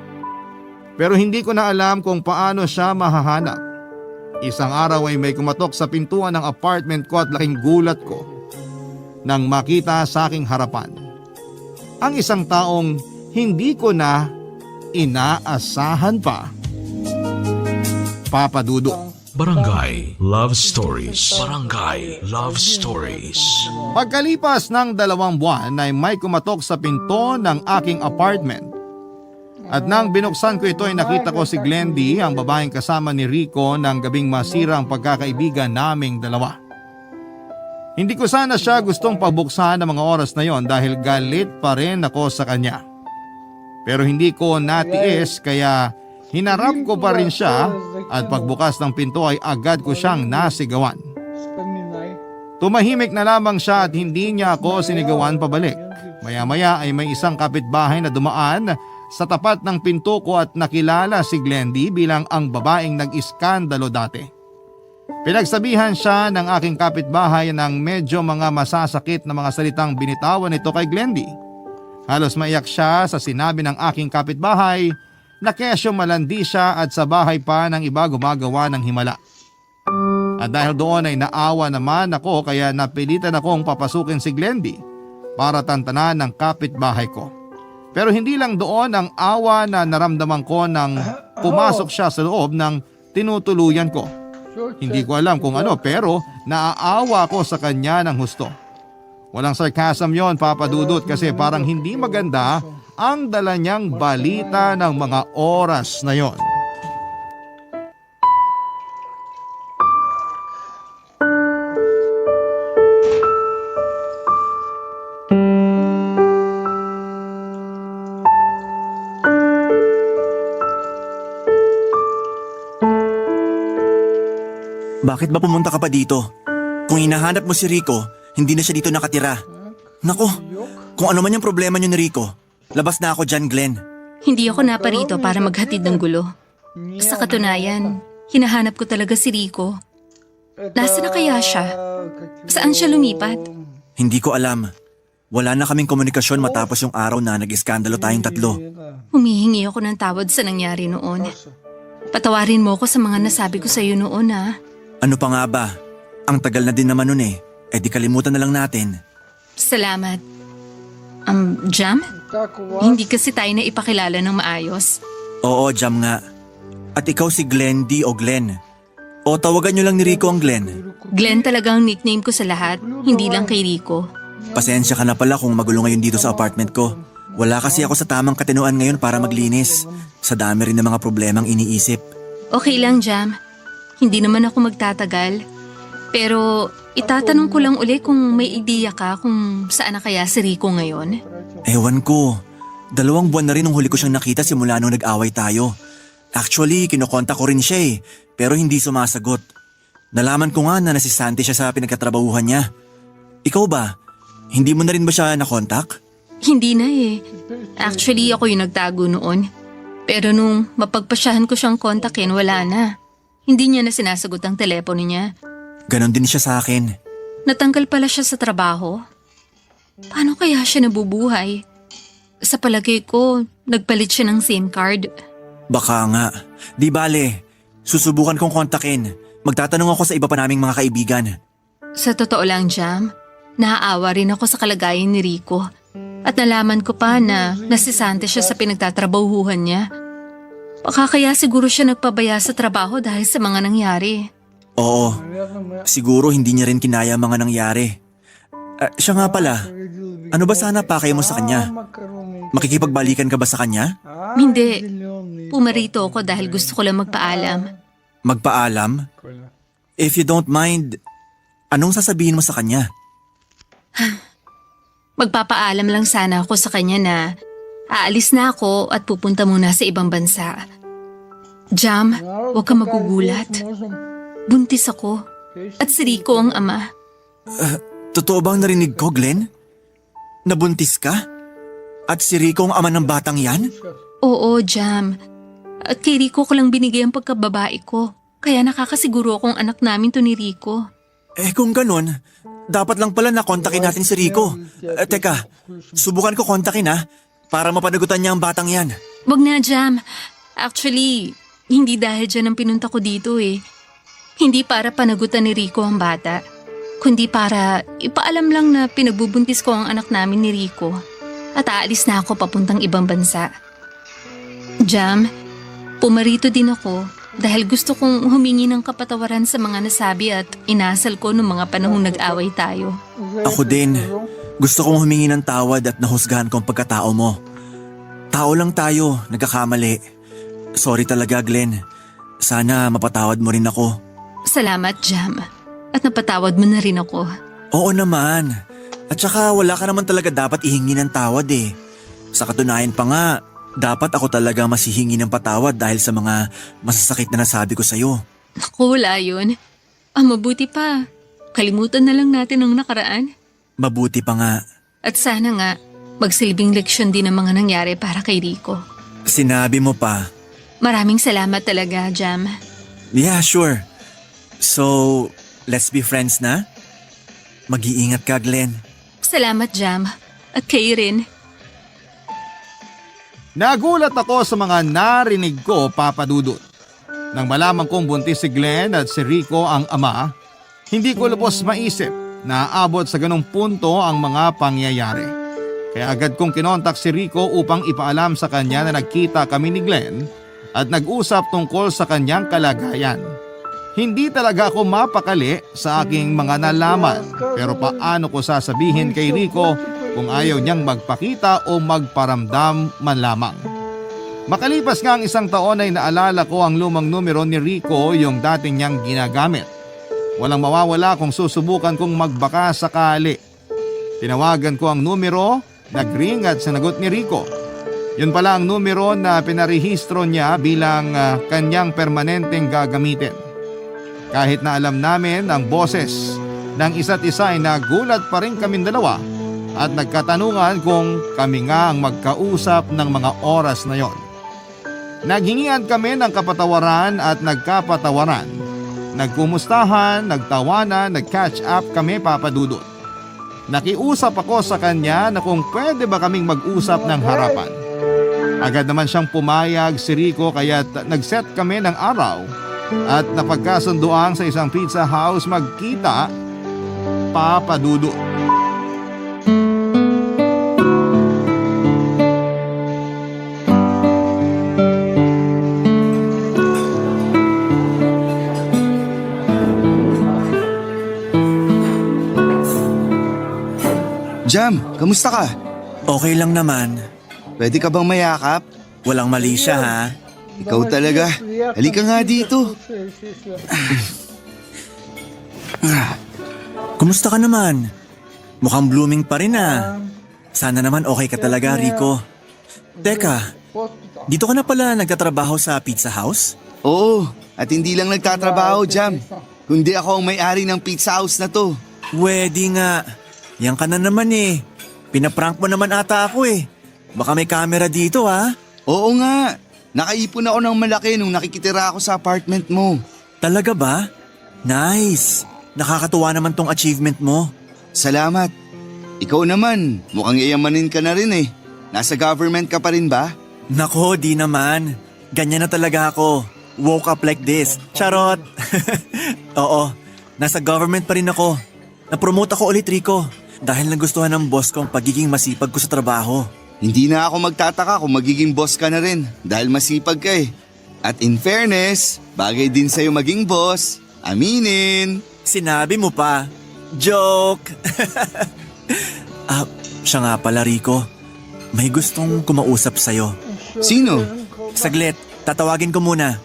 Pero hindi ko na alam kung paano siya mahahanap. Isang araw ay may kumatok sa pintuan ng apartment ko at laking gulat ko. nang makita sa aking harapan ang isang taong hindi ko na inaasahan pa. Papa Dudut. Barangay Love Stories. Barangay Love Stories. Pagkalipas ng 2 buwan ay may kumatok sa pinto ng aking apartment. At nang binuksan ko ito ay nakita ko si Glendy, ang babaeng kasama ni Rico ng gabing masira ang pagkakaibigan naming dalawa. Hindi ko sana siya gustong pabuksan ng mga oras na yon dahil galit pa rin ako sa kanya. Pero hindi ko natiis kaya hinarap ko pa rin siya at pagbukas ng pinto ay agad ko siyang nasigawan. Tumahimik na lamang siya at hindi niya ako sinigawan pabalik. Maya-maya ay may isang kapitbahay na dumaan sa tapat ng pinto ko at nakilala si Glendy bilang ang babaeng nag-iskandalo dati. Pinagsabihan siya ng aking kapitbahay ng medyo mga masasakit na mga salitang binitawan nito kay Glendy. Halos maiyak siya sa sinabi ng aking kapitbahay na kesyo malandi siya at sa bahay pa ng iba gumagawa ng himala. At dahil doon ay naawa naman ako kaya napilitan akong papasukin si Glendy para tantanan ng kapitbahay ko. Pero hindi lang doon ang awa na naramdaman ko nang pumasok siya sa loob ng tinutuluyan ko. Hindi ko alam kung ano pero naaawa ko sa kanya ng husto. Walang sarcasm yon, Papa Dudut, kasi parang hindi maganda ang dala niyang balita ng mga oras na yon. Bakit ba pumunta ka pa dito? Kung hinahanap mo si Rico, hindi na siya dito nakatira. Nako, kung ano man yung problema niyo ni Rico, labas na ako dyan, Glenn. Hindi ako naparito para maghatid ng gulo. Sa katunayan, hinahanap ko talaga si Rico. Nasaan na kaya siya? Saan siya lumipat? Hindi ko alam. Wala na kaming komunikasyon matapos yung araw na nag-iskandalo tayong tatlo. Humihingi ako ng tawad sa nangyari noon. Patawarin mo ako sa mga nasabi ko sa iyo noon, ha? Ano pa nga ba? Ang tagal na din naman nun eh. Eh di kalimutan na lang natin. Salamat. Jam? Hindi kasi tayo na ipakilala ng maayos. Oo, Jam nga. At ikaw si Glendy o Glenn. O tawagan nyo lang ni Rico ang Glenn. Glenn talaga ang nickname ko sa lahat, hindi lang kay Rico. Pasensya ka na pala kung magulo ngayon dito sa apartment ko. Wala kasi ako sa tamang katinoan ngayon para maglinis. Sa dami rin ng mga problemang iniisip. Okay lang, Jam. Hindi naman ako magtatagal. Pero itatanong ko lang uli kung may ideya ka kung saan na kaya si Rico ngayon. Ewan ko. 2 buwan na rin nung huli ko siyang nakita simula nung nag-away tayo. Actually, kinokontak ko rin siya eh, pero hindi sumasagot. Nalaman ko nga na nasisanti siya sa pinagkatrabahuhan niya. Ikaw ba? Hindi mo na rin ba siya nakontak? Hindi na eh. Actually, ako yung nagtago noon. Pero nung mapagpasyahan ko siyang kontakin, wala na. Hindi niya na sinasagot ang telepono niya. Ganon din siya sa akin. Natanggal pala siya sa trabaho. Paano kaya siya nabubuhay? Sa palagay ko, nagpalit siya ng SIM card. Baka nga. Di bale, susubukan kong kontakin. Magtatanong ako sa iba pa naming mga kaibigan. Sa totoo lang, Jam, naaawa rin ako sa kalagayan ni Rico. At nalaman ko pa na nasisante siya sa pinagtatrabahuhan niya. Baka kaya siguro siya nagpabaya sa trabaho dahil sa mga nangyari. Oo, siguro hindi niya rin kinaya ang mga nangyari. Siya nga pala, ano ba sana pakay mo sa kanya? Makikipagbalikan ka ba sa kanya? Hindi. Pumarito ako dahil gusto ko lang magpaalam. Magpaalam? If you don't mind, anong sasabihin mo sa kanya? Magpapaalam lang sana ako sa kanya na aalis na ako at pupunta muna sa ibang bansa. Jam, huwag ka magugulat. Buntis ako at si Rico ang ama. Totoo bang narinig ko, Glenn? Nabuntis ka? At si Rico ang ama ng batang yan? Oo, Jam. At kay Rico ko lang binigay ang pagkababae ko. Kaya nakakasiguro akong anak namin to ni Rico. Eh kung ganun, dapat lang pala nakontakin natin si Rico. Teka, subukan ko kontakin ha, para mapanagutan niya ang batang yan. Wag na, Jam. Actually, hindi dahil dyan ang pinunta ko dito eh. Hindi para panagutan ni Rico ang bata. kundi para ipaalam lang na pinagbubuntis ko ang anak namin ni Rico at aalis na ako papuntang ibang bansa. Jam, pumarito din ako dahil gusto kong humingi ng kapatawaran sa mga nasabi at inasal ko noong mga panahong nag-away tayo. Ako din. Gusto kong humingi ng tawad at nahusgahan ko ang pagkatao mo. Tao lang tayo, nagkakamali. Sorry talaga, Glenn. Sana mapatawad mo rin ako. Salamat, Jam. At napatawad mo na rin ako. Oo naman. At saka wala ka naman talaga dapat ihingi ng tawad eh. Sa katunayan pa nga, dapat ako talaga masihingi ng patawad dahil sa mga masasakit na nasabi ko sa'yo. Naku, wala yun. Mabuti pa. Kalimutan na lang natin ang nakaraan. Mabuti pa nga. At sana nga, magsilbing leksyon din ang mga nangyari para kay Rico. Sinabi mo pa. Maraming salamat talaga, Jam. Yeah, sure. So, let's be friends na? Mag-iingat ka, Glenn. Salamat, Jam. At kayo rin. Nagulat ako sa mga narinig ko, Papa Dudut. Nang malaman kong buntis si Glenn at si Rico ang ama, hindi ko lubos maisip na aabot sa ganong punto ang mga pangyayari. Kaya agad kong kinontak si Rico upang ipaalam sa kanya na nagkita kami ni Glenn at nag-usap tungkol sa kanyang kalagayan. Hindi talaga ako mapakali sa aking mga nalaman, pero paano ko sasabihin kay Rico kung ayaw niyang magpakita o magparamdam man lamang. Makalipas nga ang isang taon ay naalala ko ang lumang numero ni Rico, yung dating niyang ginagamit. Walang mawawala kung susubukan kong magbaka sakali. Tinawagan ko ang numero, nag-ring at sinagot ni Rico. Yun pala ang numero na pinarehistro niya bilang kanyang permanenteng gagamitin. Kahit na alam namin ang boses ng isa't isa ay nagulat pa rin kaming dalawa at nagkatanungan kung kami nga ang magkausap ng mga oras na yon. Naghingian kami ng kapatawaran at nagkapatawaran. Nagkumustahan, nagtawanan, nag-catch up kami, Papa Dudut. Nakiusap ako sa kanya na kung pwede ba kaming mag-usap ng harapan. Agad naman siyang pumayag si Rico kaya nag-set kami ng araw at napagkasunduang sa isang pizza house magkita, Papa Dudut. Jam, kamusta ka? Okay lang naman. Pwede ka bang mayakap? Walang mali siya ha. Ikaw talaga. Halika nga dito. Kumusta ka naman? Mukhang blooming pa rin ah. Sana naman okay ka talaga, Rico. Teka, dito ka na pala nagtatrabaho sa pizza house? Oo, at hindi lang nagtatrabaho, Jam. Kundi ako ang may-ari ng pizza house na to. Pwede nga. Yan ka na naman eh. Pinaprank mo naman ata ako eh. Baka may camera dito ha? Oo nga. Nakaipon ako ng malaki nung nakikitira ako sa apartment mo. Talaga ba? Nice. Nakakatuwa naman tong achievement mo. Salamat. Ikaw naman, mukhang yayamanin ka na rin eh. Nasa government ka pa rin ba? Nako, di naman. Ganyan na talaga ako. Woke up like this. Charot. Oo, nasa government pa rin ako. Napromote ako ulit, Rico. Dahil nagustuhan ng boss ko ang pagiging masipag ko sa trabaho. Hindi na ako magtataka kung magiging boss ka na rin dahil masipag ka eh. At in fairness, bagay din sa'yo maging boss. Aminin. Sinabi mo pa. Joke. Siya nga pala, Rico. May gustong kumausap sa'yo. Sino? Saglit, tatawagin ko muna.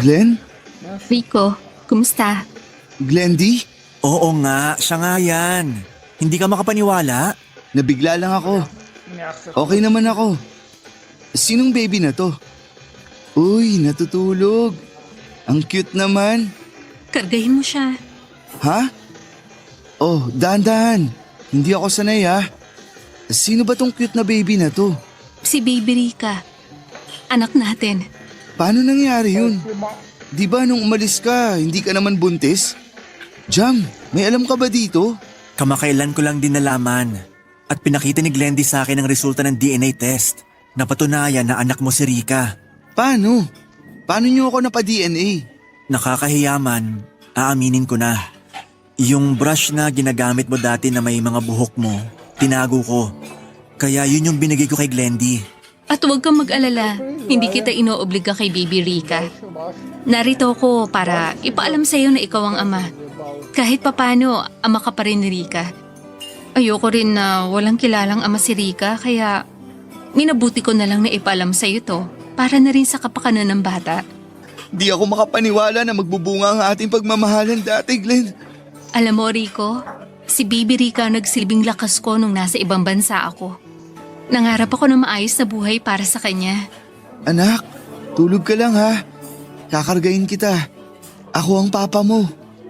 Glenn? Rico, kumusta? Glendy? Oo nga, siya nga yan. Hindi ka makapaniwala? Nabigla lang ako. Okay naman ako. Sinong baby na to? Uy, natutulog. Ang cute naman. Kargahin mo siya. Ha? Oh, dahan-dahan. Hindi ako sanay ha. Sino ba tong cute na baby na to? Si Baby Rica. Anak natin. Paano nangyari yun? Di ba nung umalis ka, hindi ka naman buntis? Jam, may alam ka ba dito? Kamakailan ko lang din nalaman. At pinakita ni Glendy sa akin ang resulta ng DNA test. Napatunayan na anak mo si Rica. Paano? Paano niyo ako napa-DNA? Nakakahiyaman, aaminin ko na. Yung brush na ginagamit mo dati na may mga buhok mo, tinago ko. Kaya yun yung binigay ko kay Glendy. At huwag kang mag-alala, hindi kita inoobliga kay Baby Rica. Narito ko para ipaalam sa'yo na ikaw ang ama. Kahit papano, ama ka pa rin ni Rica. Ayoko rin na walang kilalang ama si Rica, kaya minabuti ko na lang na ipaalam sa'yo to para na rin sa kapakanan ng bata. Di ako makapaniwala na magbubunga ang ating pagmamahalan dati, Glenn. Alam mo, Rico, si Baby Rica ang nagsilbing lakas ko nung nasa ibang bansa ako. Nangarap ako ng maayos na buhay para sa kanya. Anak, tulog ka lang ha. Kakargain kita. Ako ang papa mo.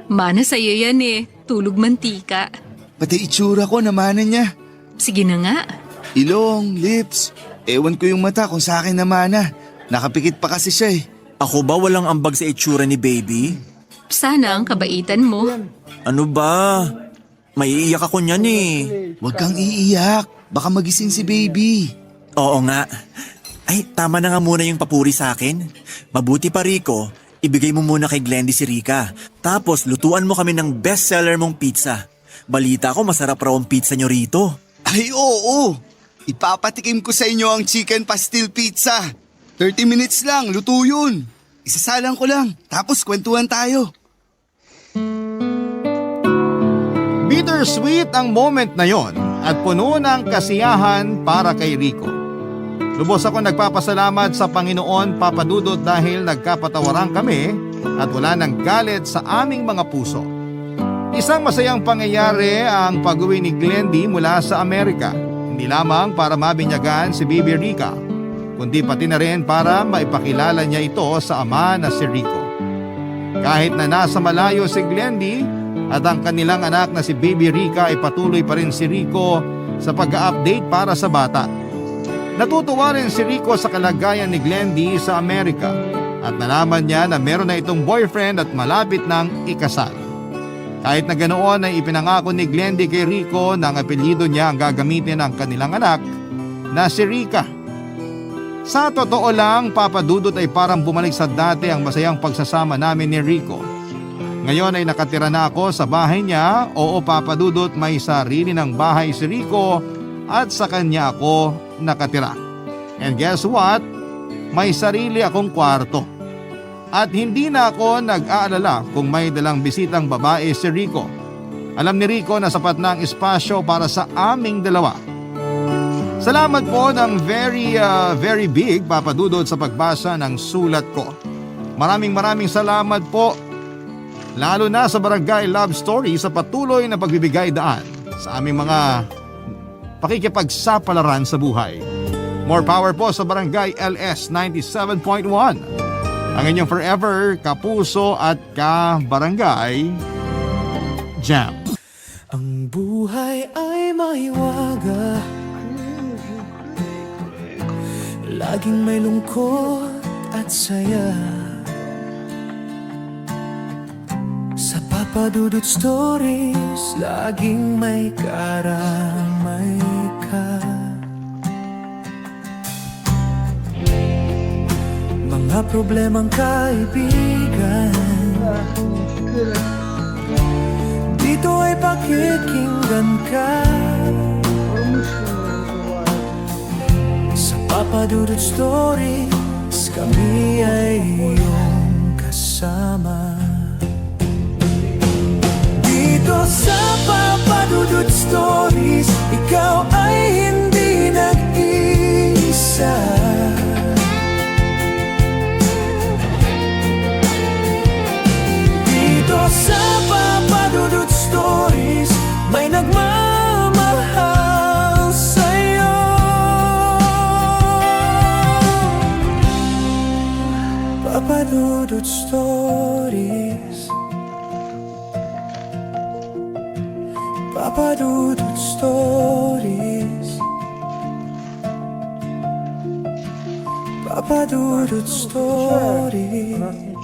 Mana sa'yo yan eh, tulog mantika. Pati itsura ko namanan niya. Sige na nga. Ilong, lips. Ewan ko yung mata kung sa akin namana. Nakapikit pa kasi siya eh. Ako ba walang ambag sa itsura ni Baby? Sana ang kabaitan mo. Ano ba? Maiiyak ako niyan eh. Huwag kang iiyak. Baka magising si Baby. Oo nga. Ay, tama na nga muna yung papuri sa akin. Mabuti pa, Rico, ibigay mo muna kay Glendy si Rica. Tapos lutuan mo kami ng bestseller mong pizza. Balita ko masarap raw ang pizza nyo rito. Ay oo. Ipapatikim ko sa inyo ang chicken pastil pizza. 30 minutes lang, luto yun. Isasalang ko lang, tapos kwentuhan tayo. Bittersweet ang moment na yon at puno ng kasiyahan para kay Rico. Lubos ako nagpapasalamat sa Panginoon, Papa Dudut, dahil nagkapatawaran kami at wala nang galit sa aming mga puso. Isang masayang pangyayari ang pag-uwi ni Glendy mula sa Amerika. Hindi lamang para mabinyagan si Baby Rica, kundi pati na rin para maipakilala niya ito sa ama na si Rico. Kahit na nasa malayo si Glendy at ang kanilang anak na si Baby Rica, ay patuloy pa rin si Rico sa pag-update para sa bata. Natutuwa rin si Rico sa kalagayan ni Glendy sa Amerika at nalaman niya na meron na itong boyfriend at malapit nang ikasal. Kahit na ganoon ay ipinangako ni Glendy kay Rico na ang apelyido niya ang gagamitin ng kanilang anak na si Rica. Sa totoo lang, Papa Dudut, ay parang bumalik sa dati ang masayang pagsasama namin ni Rico. Ngayon ay nakatira na ako sa bahay niya. Oo, Papa Dudut, may sarili ng bahay si Rico at sa kanya ako nakatira. And guess what? May sarili akong kwarto. At hindi na ako nag-aalala kung may dalang bisitang babae si Rico. Alam ni Rico na sapat na ang espasyo para sa aming dalawa. Salamat po ng very big, Papa Dudut, sa pagbasa ng sulat ko. Maraming salamat po. Lalo na sa Barangay Love Story sa patuloy na pagbibigay daan sa aming mga pakikipagsapalaran sa buhay. More power po sa Barangay LS 97.1. Ang inyong forever kapuso at ka-barangay Jam. Ang buhay ay mahiwaga, laging may lungkot at saya. Sa Papa Dudut Stories, laging may karamay ka. Mga problemang kaibigan, dito ay pakikinggan ka. Sa Papa Dudut Stories, kami ay iyong kasama. Dito sa Papa Dudut Stories, ikaw ay hindi nag-iisa. Dito sa Papa Dudut Stories, may nagmamahal sa'yo. Papa Dudut Stories, Papa Dudut Stories, Papa Dudut Stories.